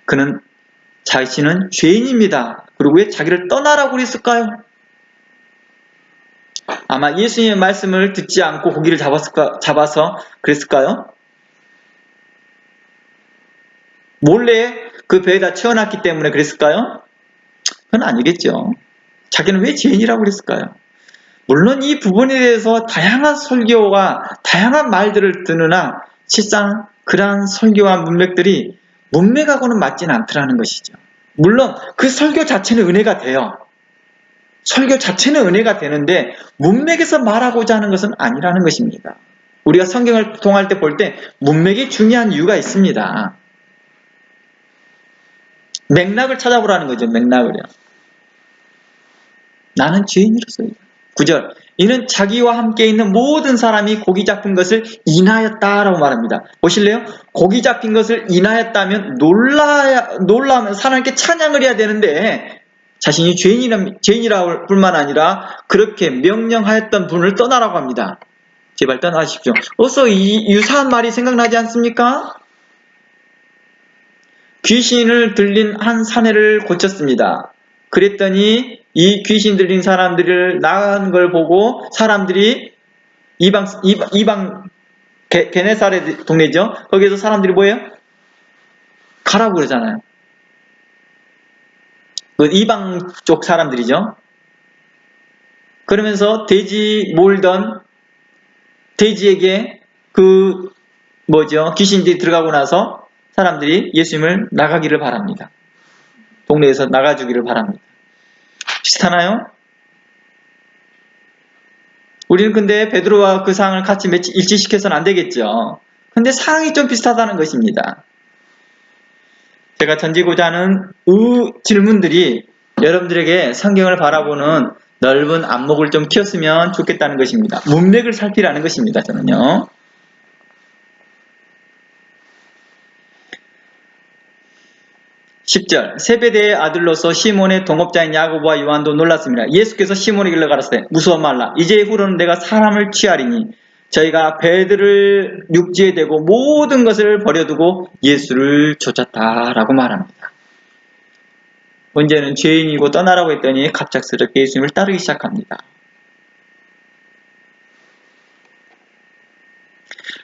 그는 자신은 죄인입니다. 그리고 왜 자기를 떠나라고 그랬을까요? 아마 예수님의 말씀을 듣지 않고 고기를 잡아서 그랬을까요? 몰래 그 배에다 채워놨기 때문에 그랬을까요? 그건 아니겠죠. 자기는 왜 죄인이라고 그랬을까요? 물론 이 부분에 대해서 다양한 설교와 다양한 말들을 듣느나 실상 그러한 설교와 문맥들이 문맥하고는 맞지는 않더라는 것이죠. 물론 그 설교 자체는 은혜가 돼요. 설교 자체는 은혜가 되는데 문맥에서 말하고자 하는 것은 아니라는 것입니다. 우리가 성경을 통할 때 볼 때 문맥이 중요한 이유가 있습니다. 맥락을 찾아보라는 거죠. 맥락을요. 나는 죄인으로서이다. 9절. 이는 자기와 함께 있는 모든 사람이 고기 잡힌 것을 인하였다라고 말합니다. 보실래요? 고기 잡힌 것을 인하였다면 놀라면 하나님께 찬양을 해야 되는데 자신이 죄인이라 뿐만 아니라 그렇게 명령하였던 분을 떠나라고 합니다. 제발 떠나십시오. 어서 이 유사한 말이 생각나지 않습니까? 귀신을 들린 한 사내를 고쳤습니다. 그랬더니 이 귀신 들린 사람들을 나간 걸 보고 사람들이 이방 게네사렛 동네죠. 거기에서 사람들이 뭐예요? 가라고 그러잖아요. 그 이방 쪽 사람들이죠. 그러면서 돼지 몰던 돼지에게 귀신들이 들어가고 나서 사람들이 예수님을 나가기를 바랍니다. 동네에서 나가주기를 바랍니다. 비슷하나요? 우리는 근데 베드로와 그 상황을 같이 일치시켜서는 안 되겠죠. 근데 상황이 좀 비슷하다는 것입니다. 제가 던지고자 하는 질문들이 여러분들에게 성경을 바라보는 넓은 안목을 좀 키웠으면 좋겠다는 것입니다. 문맥을 살피라는 것입니다. 저는요. (10절) 세베대의 아들로서 시몬의 동업자인 야고보와 요한도 놀랐습니다. 예수께서 시몬에게 가라사대 무서워 말라. 이제 후로는 내가 사람을 취하리니 저희가 배들을 육지에 대고 모든 것을 버려두고 예수를 쫓았다라고 말합니다. 문제는 죄인이고 떠나라고 했더니 갑작스럽게 예수님을 따르기 시작합니다.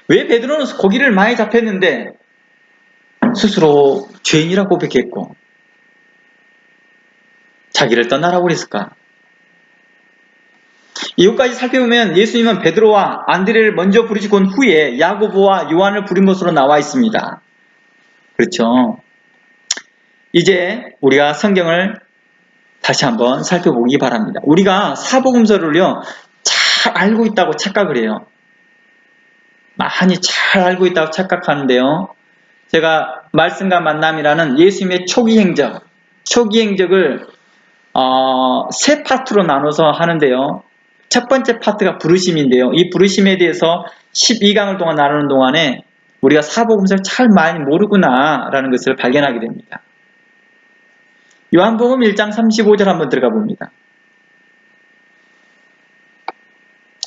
왜 베드로는 고기를 많이 잡혔는데 스스로 죄인이라고 고백했고 자기를 떠나라고 그랬을까? 이것까지 살펴보면 예수님은 베드로와 안드레를 먼저 부르시고 온 후에 야고보와 요한을 부른 것으로 나와 있습니다. 그렇죠? 이제 우리가 성경을 다시 한번 살펴보기 바랍니다. 우리가 사복음서를요 잘 알고 있다고 착각을 해요. 많이 잘 알고 있다고 착각하는데요. 제가 말씀과 만남이라는 예수님의 초기 행적을 세 파트로 나눠서 하는데요. 첫 번째 파트가 부르심인데요. 이 부르심에 대해서 12강을 동안 나누는 동안에 우리가 사복음서를 잘 많이 모르구나 라는 것을 발견하게 됩니다. 요한복음 1장 35절 한번 들어가 봅니다.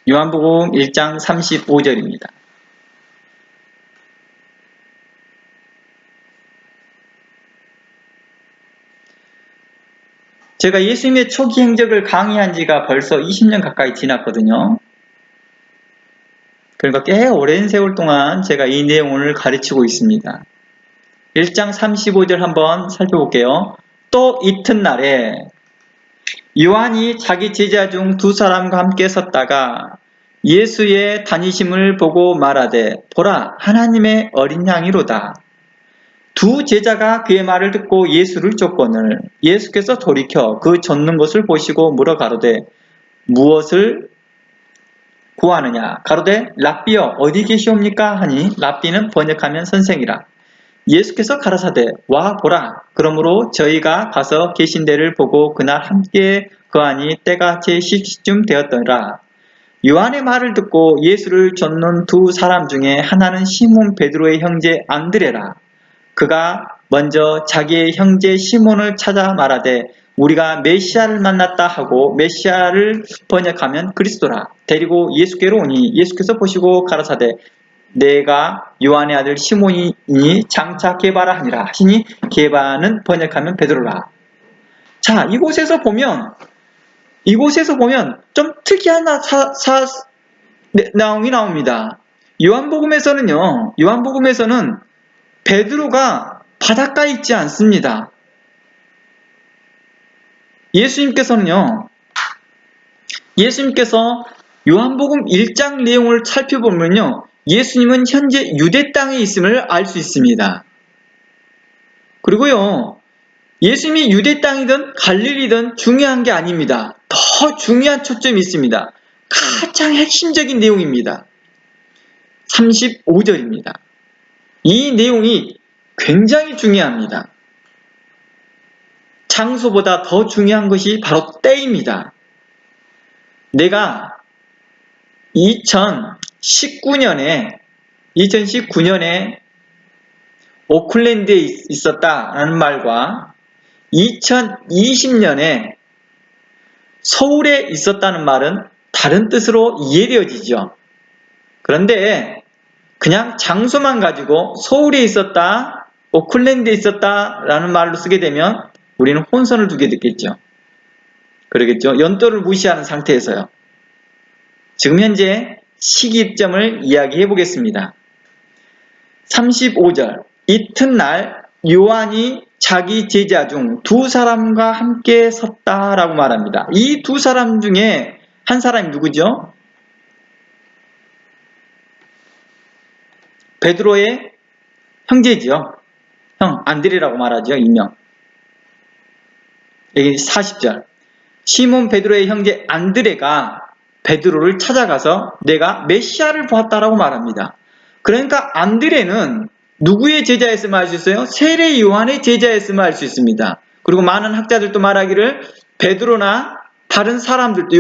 요한복음 1장 35절입니다. 제가 예수님의 초기 행적을 강의한 지가 벌써 20년 가까이 지났거든요. 그러니까 꽤 오랜 세월 동안 제가 이 내용을 가르치고 있습니다. 1장 35절 한번 살펴볼게요. 또 이튿날에 요한이 자기 제자 중 두 사람과 함께 섰다가 예수의 다니심을 보고 말하되 보라 하나님의 어린 양이로다. 두 제자가 그의 말을 듣고 예수를 쫓거늘 예수께서 돌이켜 그 쫓는 것을 보시고 물어 가로되 무엇을 구하느냐 가로되 랍비여 어디 계시옵니까 하니 랍비는 번역하면 선생이라. 예수께서 가라사대 와 보라. 그러므로 저희가 가서 계신 데를 보고 그날 함께 거하니 때가 제10시쯤 되었더라. 요한의 말을 듣고 예수를 쫓는 두 사람 중에 하나는 시몬 베드로의 형제 안드레라. 그가 먼저 자기의 형제 시몬을 찾아 말하되 우리가 메시아를 만났다 하고 메시아를 번역하면 그리스도라. 데리고 예수께로 오니 예수께서 보시고 가라사대 내가 요한의 아들 시몬이니 장차 게바라 하니라 하시니 게바는 번역하면 베드로라. 자, 이곳에서 보면 좀 특이한 내용이 나옵니다. 요한복음에서는 베드로가 바닷가에 있지 않습니다. 예수님께서 요한복음 1장 내용을 살펴보면요. 예수님은 현재 유대 땅에 있음을 알 수 있습니다. 그리고요. 예수님이 유대 땅이든 갈릴리든 중요한 게 아닙니다. 더 중요한 초점이 있습니다. 가장 핵심적인 내용입니다. 35절입니다. 이 내용이 굉장히 중요합니다. 장소보다 더 중요한 것이 바로 때입니다. 내가 2019년에 오클랜드에 있었다라는 말과 2020년에 서울에 있었다는 말은 다른 뜻으로 이해되어지죠. 그런데 그냥 장소만 가지고 서울에 있었다, 오클랜드에 있었다라는 말로 쓰게 되면 우리는 혼선을 두게 됐겠죠. 그러겠죠. 연도를 무시하는 상태에서요. 지금 현재 시기점을 이야기해 보겠습니다. 35절 이튿날 요한이 자기 제자 중 두 사람과 함께 섰다라고 말합니다. 이 두 사람 중에 한 사람이 누구죠? 베드로의 형제지요. 형 안드레라고 말하죠. 일명. 여기 40절 시몬 베드로의 형제 안드레가 베드로를 찾아가서 내가 메시아를 보았다라고 말합니다. 그러니까 안드레는 누구의 제자였음을 알 수 있어요? 세례 요한의 제자였음을 알 수 있습니다. 그리고 많은 학자들도 말하기를 베드로나 다른 사람들도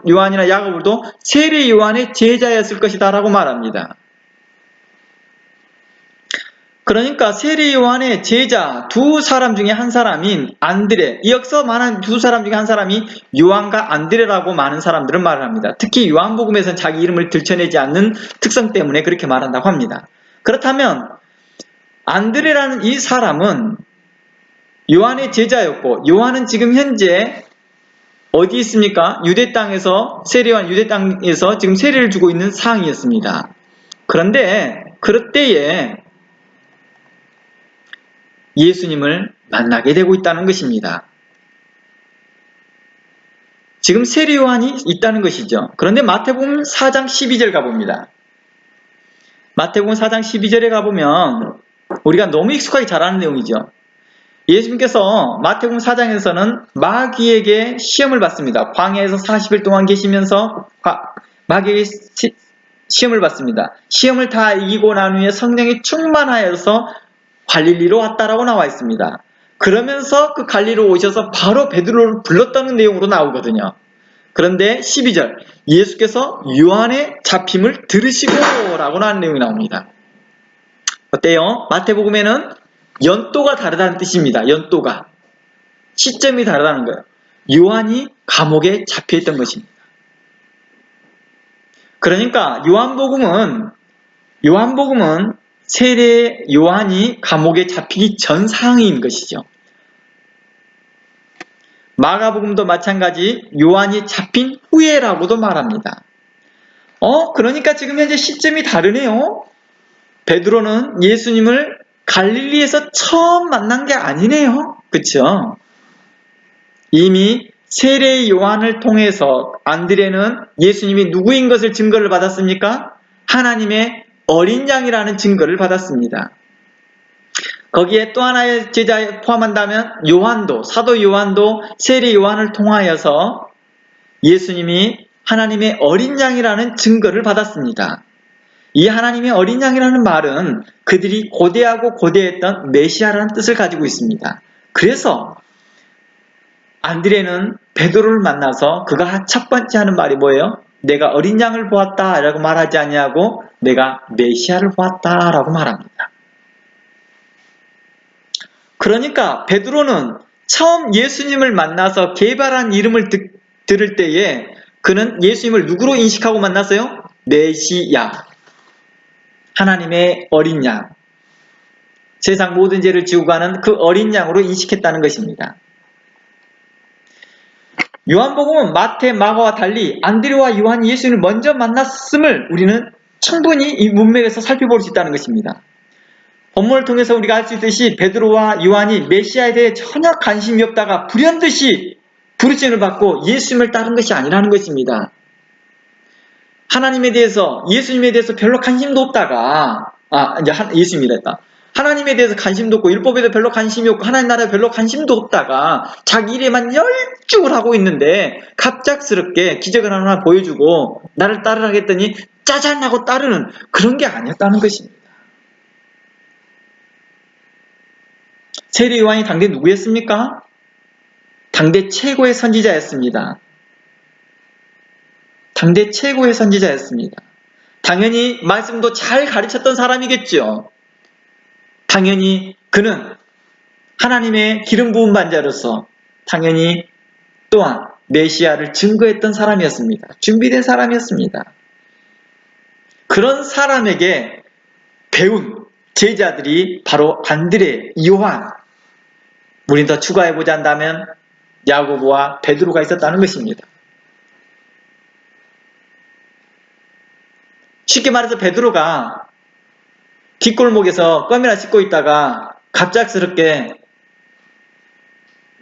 요한이나 야고보도 세례 요한의 제자였을 것이다 라고 말합니다. 그러니까 세례 요한의 제자 두 사람 중에 한 사람인 안드레, 여기서 말한 두 사람 중에 한 사람이 요한과 안드레라고 많은 사람들은 말을 합니다. 특히 요한복음에서는 자기 이름을 들춰내지 않는 특성 때문에 그렇게 말한다고 합니다. 그렇다면 안드레라는 이 사람은 요한의 제자였고 요한은 지금 현재 어디 있습니까? 유대 땅에서 세례 요한 유대 땅에서 지금 세례를 주고 있는 상황이었습니다. 그런데 그럴 때에 예수님을 만나게 되고 있다는 것입니다. 지금 세례 요한이 있다는 것이죠. 그런데 마태복음 4장 12절 가봅니다. 마태복음 4장 12절에 가보면 우리가 너무 익숙하게 잘 아는 내용이죠. 예수님께서 마태복음 4장에서는 마귀에게 시험을 받습니다. 광야에서 40일 동안 계시면서 마귀에게 시험을 받습니다. 시험을 다 이기고 난 후에 성령이 충만하여서 갈릴리로 왔다라고 나와 있습니다. 그러면서 그 갈릴리로 오셔서 바로 베드로를 불렀다는 내용으로 나오거든요. 그런데 12절 예수께서 요한의 잡힘을 들으시고 라고 하는 내용이 나옵니다. 어때요? 마태복음에는 연도가 다르다는 뜻입니다. 연도가. 시점이 다르다는 거예요. 요한이 감옥에 잡혀있던 것입니다. 그러니까 요한복음은 세례 요한이 감옥에 잡히기 전 상황인 것이죠. 마가복음도 마찬가지 요한이 잡힌 후에라고도 말합니다. 그러니까 지금 현재 시점이 다르네요. 베드로는 예수님을 갈릴리에서 처음 만난 게 아니네요. 그쵸? 이미 세례 요한을 통해서 안드레는 예수님이 누구인 것을 증거를 받았습니까? 하나님의 어린 양이라는 증거를 받았습니다. 거기에 또 하나의 제자에 포함한다면 요한도, 사도 요한도 세례 요한을 통하여서 예수님이 하나님의 어린 양이라는 증거를 받았습니다. 이 하나님의 어린 양이라는 말은 그들이 고대하고 고대했던 메시아라는 뜻을 가지고 있습니다. 그래서 안드레는 베드로를 만나서 그가 첫 번째 하는 말이 뭐예요? 내가 어린 양을 보았다 라고 말하지 아니하고 내가 메시아를 보았다 라고 말합니다. 그러니까 베드로는 처음 예수님을 만나서 개발한 이름을 들을 때에 그는 예수님을 누구로 인식하고 만났어요? 메시아, 하나님의 어린 양, 세상 모든 죄를 지고 가는 그 어린 양으로 인식했다는 것입니다. 요한복음은 마태, 마가와 달리 안드레와 요한이 예수님을 먼저 만났음을 우리는 충분히 이 문맥에서 살펴볼 수 있다는 것입니다. 본문을 통해서 우리가 알 수 있듯이 베드로와 요한이 메시아에 대해 전혀 관심이 없다가 불현듯이 부르심을 받고 예수님을 따른 것이 아니라는 것입니다. 하나님에 대해서, 예수님에 대해서 별로 관심도 없다가, 예수님이랬다. 하나님에 대해서 관심도 없고, 율법에도 별로 관심이 없고, 하나님 나라에 별로 관심도 없다가, 자기 일에만 열중을 하고 있는데, 갑작스럽게 기적을 하나 보여주고, 나를 따르라 했더니, 짜잔 하고 따르는 그런 게 아니었다는 것입니다. 세례 요한이 당대 누구였습니까? 당대 최고의 선지자였습니다. 당대 최고의 선지자였습니다. 당연히 말씀도 잘 가르쳤던 사람이겠죠. 당연히 그는 하나님의 기름 부은 반자로서 당연히 또한 메시아를 증거했던 사람이었습니다. 준비된 사람이었습니다. 그런 사람에게 배운 제자들이 바로 안드레, 요한, 우린 더 추가해보자 한다면 야고보와 베드로가 있었다는 것입니다. 쉽게 말해서 베드로가 뒷골목에서 껌이나 씻고 있다가 갑작스럽게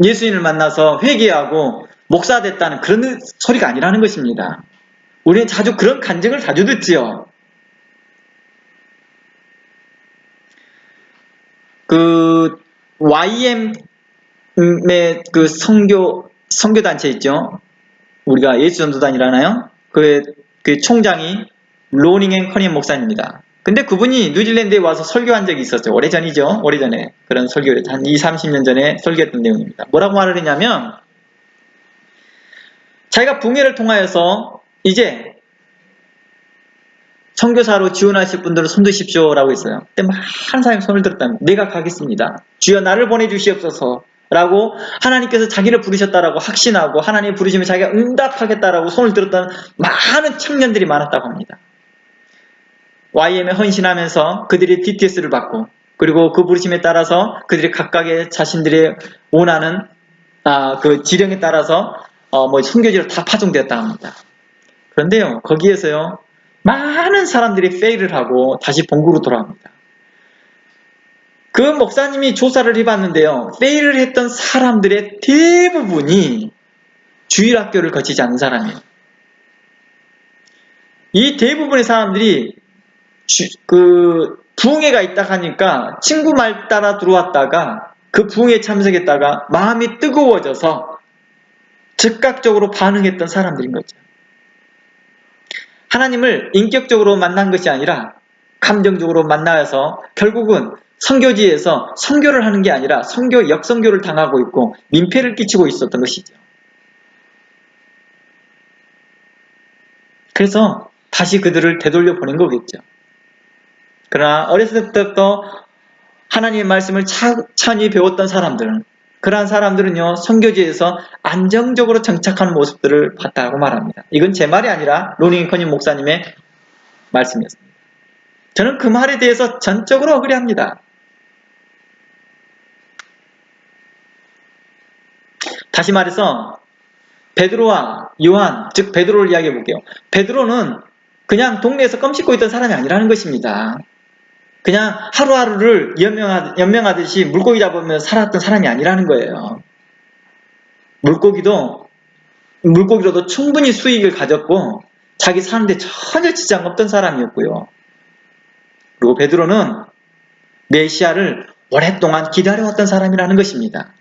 예수님을 만나서 회개하고 목사 됐다는 그런 소리가 아니라는 것입니다. 우리는 자주 그런 간증을 자주 듣지요. 그 YM의 그 선교단체 있죠. 우리가 예수전도단이라나요? 그 총장이 로닝 앤 커니언 목사입니다. 근데 그분이 뉴질랜드에 와서 설교한 적이 있었죠. 오래전이죠. 오래전에. 그런 설교를 한 20, 30년 전에 설교했던 내용입니다. 뭐라고 말을 했냐면 자기가 붕해를 통하여서 이제 선교사로 지원하실 분들은 손 드십시오라고 했어요. 그때 많은 사람이 손을 들었답니다. 내가 가겠습니다. 주여 나를 보내주시옵소서 라고 하나님께서 자기를 부르셨다라고 확신하고 하나님의 부르심에 자기가 응답하겠다라고 손을 들었던 많은 청년들이 많았다고 합니다. YM에 헌신하면서 그들이 DTS를 받고 그리고 그 부르심에 따라서 그들이 각각의 자신들의 원하는 그 지령에 따라서 선교지로 다 파송되었다고 합니다. 그런데요 거기에서요 많은 사람들이 페일을 하고 다시 본국으로 돌아옵니다. 그 목사님이 조사를 해봤는데요 페일을 했던 사람들의 대부분이 주일학교를 거치지 않은 사람이에요. 이 대부분의 사람들이 부흥회가 있다 하니까 친구 말 따라 들어왔다가 그 부흥회에 참석했다가 마음이 뜨거워져서 즉각적으로 반응했던 사람들인 거죠. 하나님을 인격적으로 만난 것이 아니라 감정적으로 만나서 결국은 선교지에서 선교를 하는 게 아니라 역선교를 당하고 있고 민폐를 끼치고 있었던 것이죠. 그래서 다시 그들을 되돌려 보낸 거겠죠. 그러나 어렸을 때부터 하나님의 말씀을 찬히 배웠던 사람들은 그러한 사람들은요 선교지에서 안정적으로 정착하는 모습들을 봤다고 말합니다. 이건 제 말이 아니라 로닝 커니 목사님의 말씀이었습니다. 저는 그 말에 대해서 전적으로 억울해합니다. 다시 말해서 베드로와 요한, 즉 베드로를 이야기해 볼게요. 베드로는 그냥 동네에서 껌 씹고 있던 사람이 아니라는 것입니다. 그냥 하루하루를 연명하듯이 물고기 잡으며 살았던 사람이 아니라는 거예요. 물고기도 물고기로도 충분히 수익을 가졌고 자기 사는데 전혀 지장 없던 사람이었고요. 그리고 베드로는 메시아를 오랫동안 기다려왔던 사람이라는 것입니다.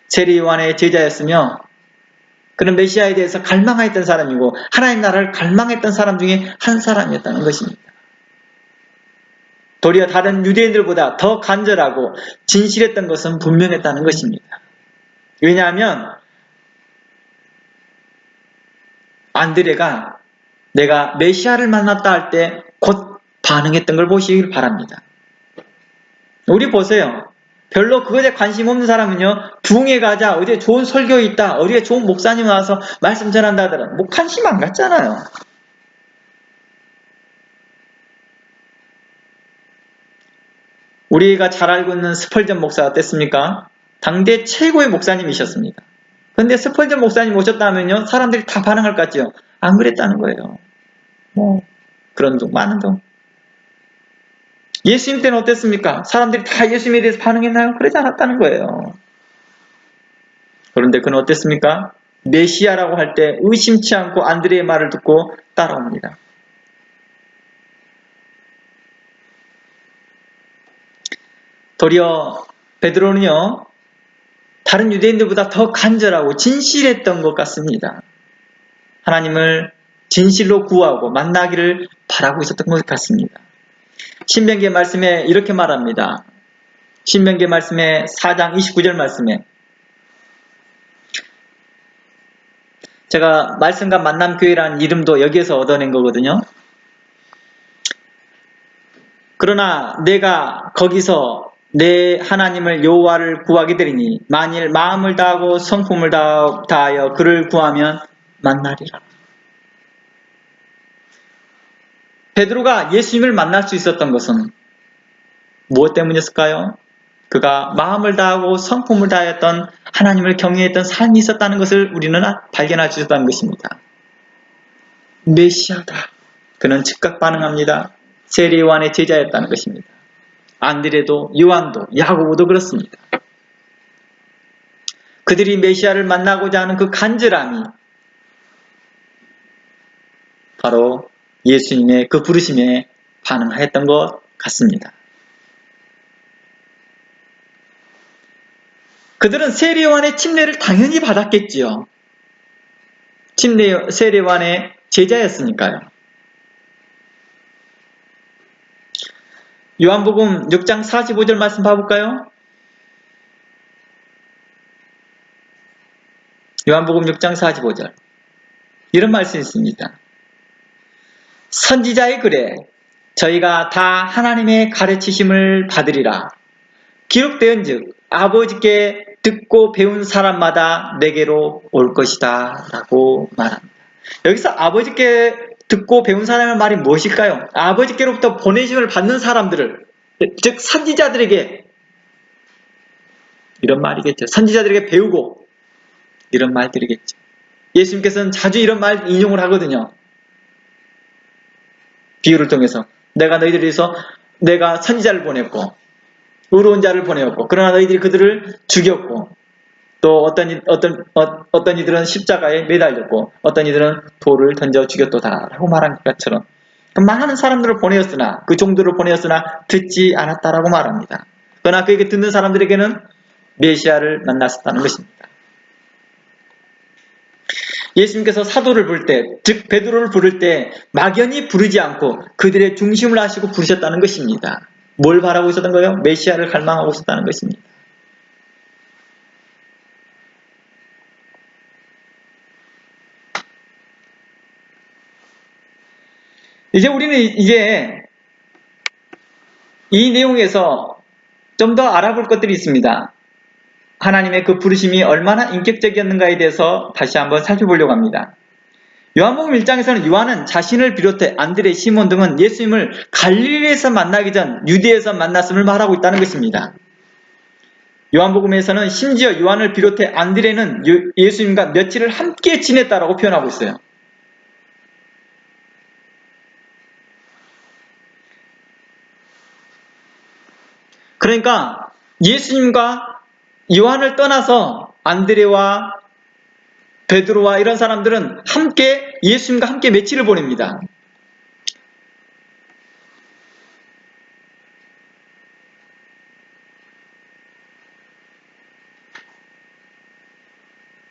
세례 요한의 제자였으며 그는 메시아에 대해서 갈망했던 사람이고 하나님 나라를 갈망했던 사람 중에 한 사람이었다는 것입니다. 도리어 다른 유대인들보다 더 간절하고 진실했던 것은 분명했다는 것입니다. 왜냐하면 안드레가 내가 메시아를 만났다 할 때 곧 반응했던 걸 보시길 바랍니다. 우리 보세요. 별로 그것에 관심 없는 사람은요, 부흥회 가자, 어디에 좋은 설교 있다, 어디에 좋은 목사님 와서 말씀 전한다 하더라. 뭐 관심 안 갖잖아요. 우리가 잘 알고 있는 스펄전 목사가 어땠습니까? 당대 최고의 목사님이셨습니다. 근데 스펄전 목사님 오셨다면요, 사람들이 다 반응할 것 같죠? 안 그랬다는 거예요. 그런 종 많은 종. 예수님 때는 어땠습니까? 사람들이 다 예수님에 대해서 반응했나요? 그러지 않았다는 거예요. 그런데 그는 어땠습니까? 메시아라고 할 때 의심치 않고 안드레의 말을 듣고 따라옵니다. 도리어 베드로는요, 다른 유대인들보다 더 간절하고 진실했던 것 같습니다. 하나님을 진실로 구하고 만나기를 바라고 있었던 것 같습니다. 신명기의 말씀에 이렇게 말합니다. 신명기의 말씀에 4장 29절 말씀에 제가 말씀과 만남교회라는 이름도 여기에서 얻어낸 거거든요. 그러나 내가 거기서 내 하나님을 여호와를 구하게 되리니 만일 마음을 다하고 성품을 다하여 그를 구하면 만나리라. 베드로가 예수님을 만날 수 있었던 것은 무엇 때문이었을까요? 그가 마음을 다하고 성품을 다했던 하나님을 경외했던 삶이 있었다는 것을 우리는 발견할 수 있었다는 것입니다. 메시아다. 그는 즉각 반응합니다. 세례 요한의 제자였다는 것입니다. 안드레도 요한도 야고보도 그렇습니다. 그들이 메시아를 만나고자 하는 그 간절함이 바로 예수님의 그 부르심에 반응하였던 것 같습니다. 그들은 세례 요한의 침례를 당연히 받았겠지요. 세례 요한의 제자였으니까요. 요한복음 6장 45절 말씀 봐볼까요? 요한복음 6장 45절 이런 말씀이 있습니다. 선지자의 글에 저희가 다 하나님의 가르치심을 받으리라. 기록되은즉 아버지께 듣고 배운 사람마다 내게로 올 것이다 라고 말합니다. 여기서 아버지께 듣고 배운 사람의 말이 무엇일까요? 아버지께로부터 보내심을 받는 사람들을, 즉 선지자들에게 이런 말이겠죠. 선지자들에게 배우고 이런 말들이겠죠. 예수님께서는 자주 이런 말 인용을 하거든요. 비유를 통해서 내가 너희들을 위해서 내가 선지자를 보냈고 의로운 자를 보내었고 그러나 너희들이 그들을 죽였고 또 어떤 이들은 십자가에 매달렸고 어떤 이들은 돌을 던져 죽였도다 라고 말한 것처럼 많은 사람들을 보내었으나 그 종들을 보내었으나 듣지 않았다라고 말합니다. 그러나 그에게 듣는 사람들에게는 메시아를 만났었다는 것입니다. 예수님께서 사도를 부를 때, 즉 베드로를 부를 때 막연히 부르지 않고 그들의 중심을 아시고 부르셨다는 것입니다. 뭘 바라고 있었던 거예요? 메시아를 갈망하고 있었다는 것입니다. 이제 우리는 이 내용에서 좀 더 알아볼 것들이 있습니다. 하나님의 그 부르심이 얼마나 인격적이었는가에 대해서 다시 한번 살펴보려고 합니다. 요한복음 1장에서는 요한은 자신을 비롯해 안드레, 시몬 등은 예수님을 갈릴리에서 만나기 전 유대에서 만났음을 말하고 있다는 것입니다. 요한복음에서는 심지어 요한을 비롯해 안드레는 예수님과 며칠을 함께 지냈다라고 표현하고 있어요. 그러니까 예수님과 요한을 떠나서 안드레와 베드로와 이런 사람들은 함께 예수님과 함께 며칠을 보냅니다.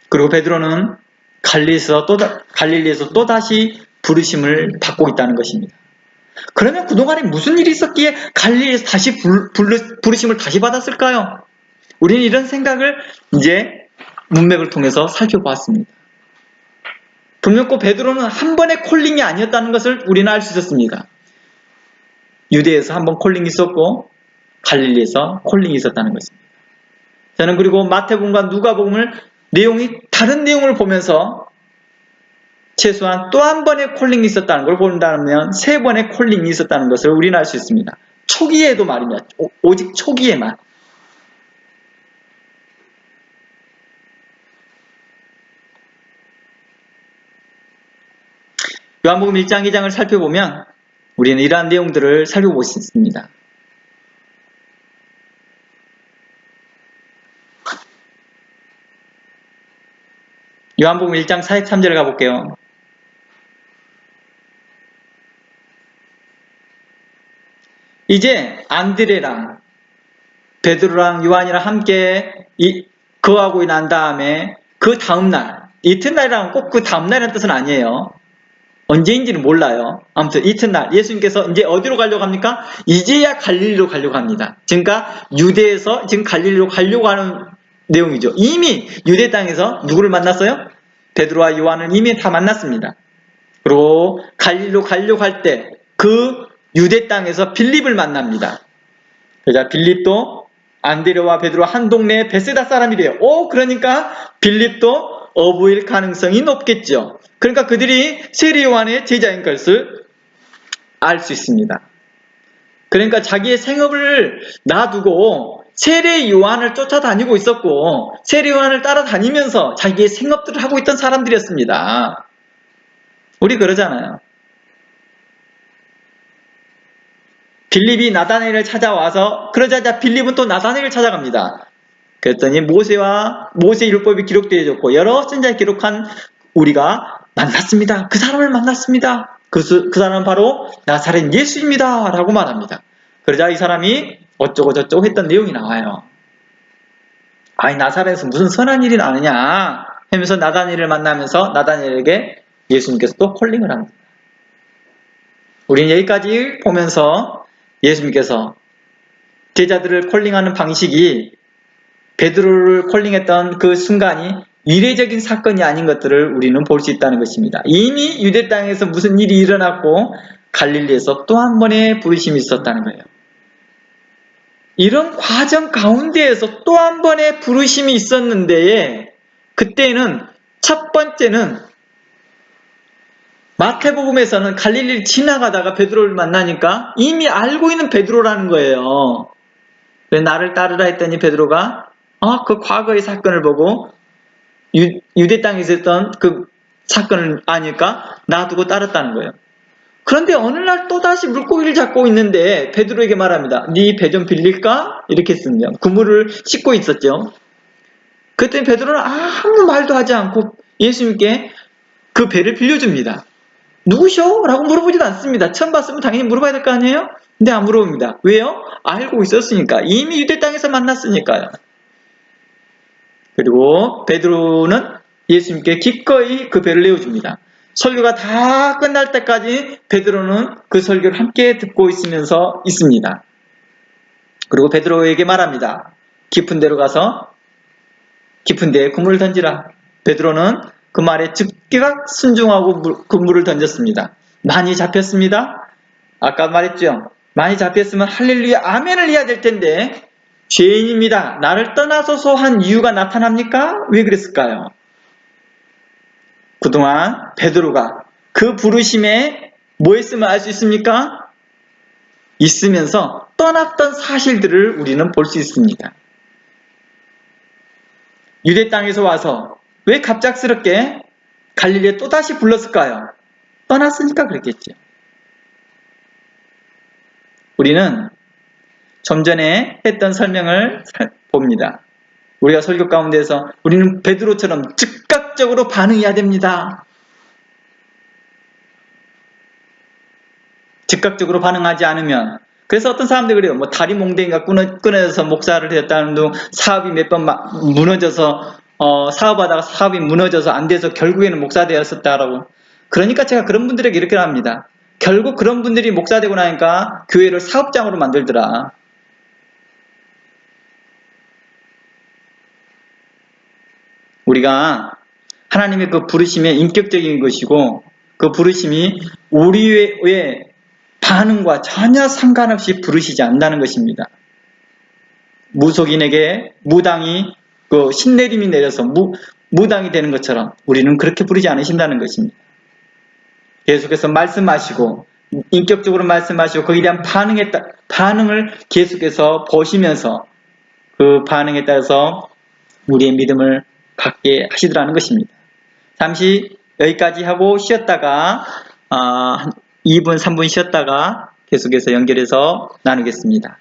그리고 베드로는 갈릴리에서 또다시 부르심을 받고 있다는 것입니다. 그러면 그동안에 무슨 일이 있었기에 갈릴리에서 다시 부르심을 다시 받았을까요? 우리는 이런 생각을 이제 문맥을 통해서 살펴보았습니다. 분명코 베드로는 한 번의 콜링이 아니었다는 것을 우리는 알 수 있었습니다. 유대에서 한 번 콜링이 있었고 갈릴리에서 콜링이 있었다는 것입니다. 저는 그리고 마태복음과 누가복음을 다른 내용을 보면서 최소한 또 한 번의 콜링이 있었다는 걸 본다면 3번의 콜링이 있었다는 것을 우리는 알 수 있습니다. 초기에도 말입니다. 오직 초기에만. 요한복음 1장, 2장을 살펴보면 우리는 이러한 내용들을 살펴볼 수 있습니다. 요한복음 1장 43절에 가볼게요. 이제 안드레랑 베드로랑 요한이랑 함께 거하고 난 다음에 그 다음날, 이튿날이라는 꼭 그 다음날이라는 뜻은 아니에요. 언제인지는 몰라요. 아무튼 이튿날 예수님께서 이제 어디로 가려고 합니까? 이제야 갈릴리로 가려고 합니다. 그러니까 유대에서 지금 갈릴리로 가려고 하는 내용이죠. 이미 유대 땅에서 누구를 만났어요? 베드로와 요한을 이미 다 만났습니다. 그리고 갈릴리로 가려고 할 때 그 유대 땅에서 빌립을 만납니다. 그러자 빌립도 안드레와 베드로 한 동네의 베세다 사람이래요. 그러니까 빌립도 어부일 가능성이 높겠죠. 그러니까 그들이 세례 요한의 제자인 것을 알 수 있습니다. 그러니까 자기의 생업을 놔두고 세례 요한을 쫓아다니고 있었고 세례 요한을 따라다니면서 자기의 생업들을 하고 있던 사람들이었습니다. 우리 그러잖아요. 빌립이 나다나엘을 찾아와서 그러자 빌립은 또 나다나엘을 찾아갑니다. 그랬더니 모세 율법이 기록되어 있고 여러 선지자에 기록한 우리가 만났습니다. 그 사람을 만났습니다. 그 사람은 바로 나사렛 예수입니다. 라고 말합니다. 그러자 이 사람이 어쩌고 저쩌고 했던 내용이 나와요. 아니 나사렛에서 무슨 선한 일이 나느냐 하면서 나다나엘을 만나면서 나다나엘에게 예수님께서 또 콜링을 합니다. 우리는 여기까지 보면서 예수님께서 제자들을 콜링하는 방식이 베드로를 콜링했던 그 순간이 이례적인 사건이 아닌 것들을 우리는 볼 수 있다는 것입니다. 이미 유대 땅에서 무슨 일이 일어났고 갈릴리에서 또 한 번의 부르심이 있었다는 거예요. 이런 과정 가운데에서 또 한 번의 부르심이 있었는데 그때는 첫 번째는 마태복음에서는 갈릴리를 지나가다가 베드로를 만나니까 이미 알고 있는 베드로라는 거예요. 나를 따르라 했더니 베드로가 그 과거의 사건을 보고 유대 땅에 있었던 그 사건을 아니까 놔두고 따랐다는 거예요. 그런데 어느 날 또다시 물고기를 잡고 있는데 베드로에게 말합니다. 네 배 좀 빌릴까? 이렇게 했습니다. 그물을 씻고 있었죠. 그랬더니 베드로는 아무 말도 하지 않고 예수님께 그 배를 빌려줍니다. 누구셔? 라고 물어보지도 않습니다. 처음 봤으면 당연히 물어봐야 될 거 아니에요? 근데 안 물어봅니다. 왜요? 알고 있었으니까. 이미 유대 땅에서 만났으니까요. 그리고 베드로는 예수님께 기꺼이 그 배를 내어줍니다. 설교가 다 끝날 때까지 베드로는 그 설교를 함께 듣고 있으면서 있습니다. 그리고 베드로에게 말합니다. 깊은 데로 가서 깊은 데에 그물을 던지라. 베드로는 그 말에 즉각 순종하고 그물을 던졌습니다. 많이 잡혔습니다. 아까 말했죠. 많이 잡혔으면 할렐루야 아멘을 해야 될 텐데 죄인입니다. 나를 떠나소서 한 이유가 나타납니까? 왜 그랬을까요? 그동안 베드로가 그 부르심에 뭐 했으면 알 수 있습니까? 있으면서 떠났던 사실들을 우리는 볼 수 있습니다. 유대 땅에서 와서 왜 갑작스럽게 갈릴리에 또다시 불렀을까요? 떠났으니까 그랬겠죠. 우리는 좀 전에 했던 설명을 봅니다. 우리가 설교 가운데서 우리는 베드로처럼 즉각 즉각적으로 반응해야 됩니다. 즉각적으로 반응하지 않으면, 그래서 어떤 사람들이 그래요. 뭐 다리 몽둥이가 끊어져서 목사를 되었다는 둥, 사업이 몇 번 무너져서 사업하다가 사업이 무너져서 안 돼서 결국에는 목사 되었었다라고. 그러니까 제가 그런 분들에게 이렇게 합니다. 결국 그런 분들이 목사 되고 나니까 교회를 사업장으로 만들더라. 우리가 하나님의 그 부르심이 인격적인 것이고, 그 부르심이 우리의 반응과 전혀 상관없이 부르시지 않는다는 것입니다. 무속인에게 무당이 그 신내림이 내려서 무당이 되는 것처럼 우리는 그렇게 부르지 않으신다는 것입니다. 계속해서 말씀하시고 인격적으로 말씀하시고 거기에 대한 반응을 계속해서 보시면서 그 반응에 따라서 우리의 믿음을 갖게 하시더라는 것입니다. 잠시 여기까지 하고 쉬었다가 한 2분 3분 쉬었다가 계속해서 연결해서 나누겠습니다.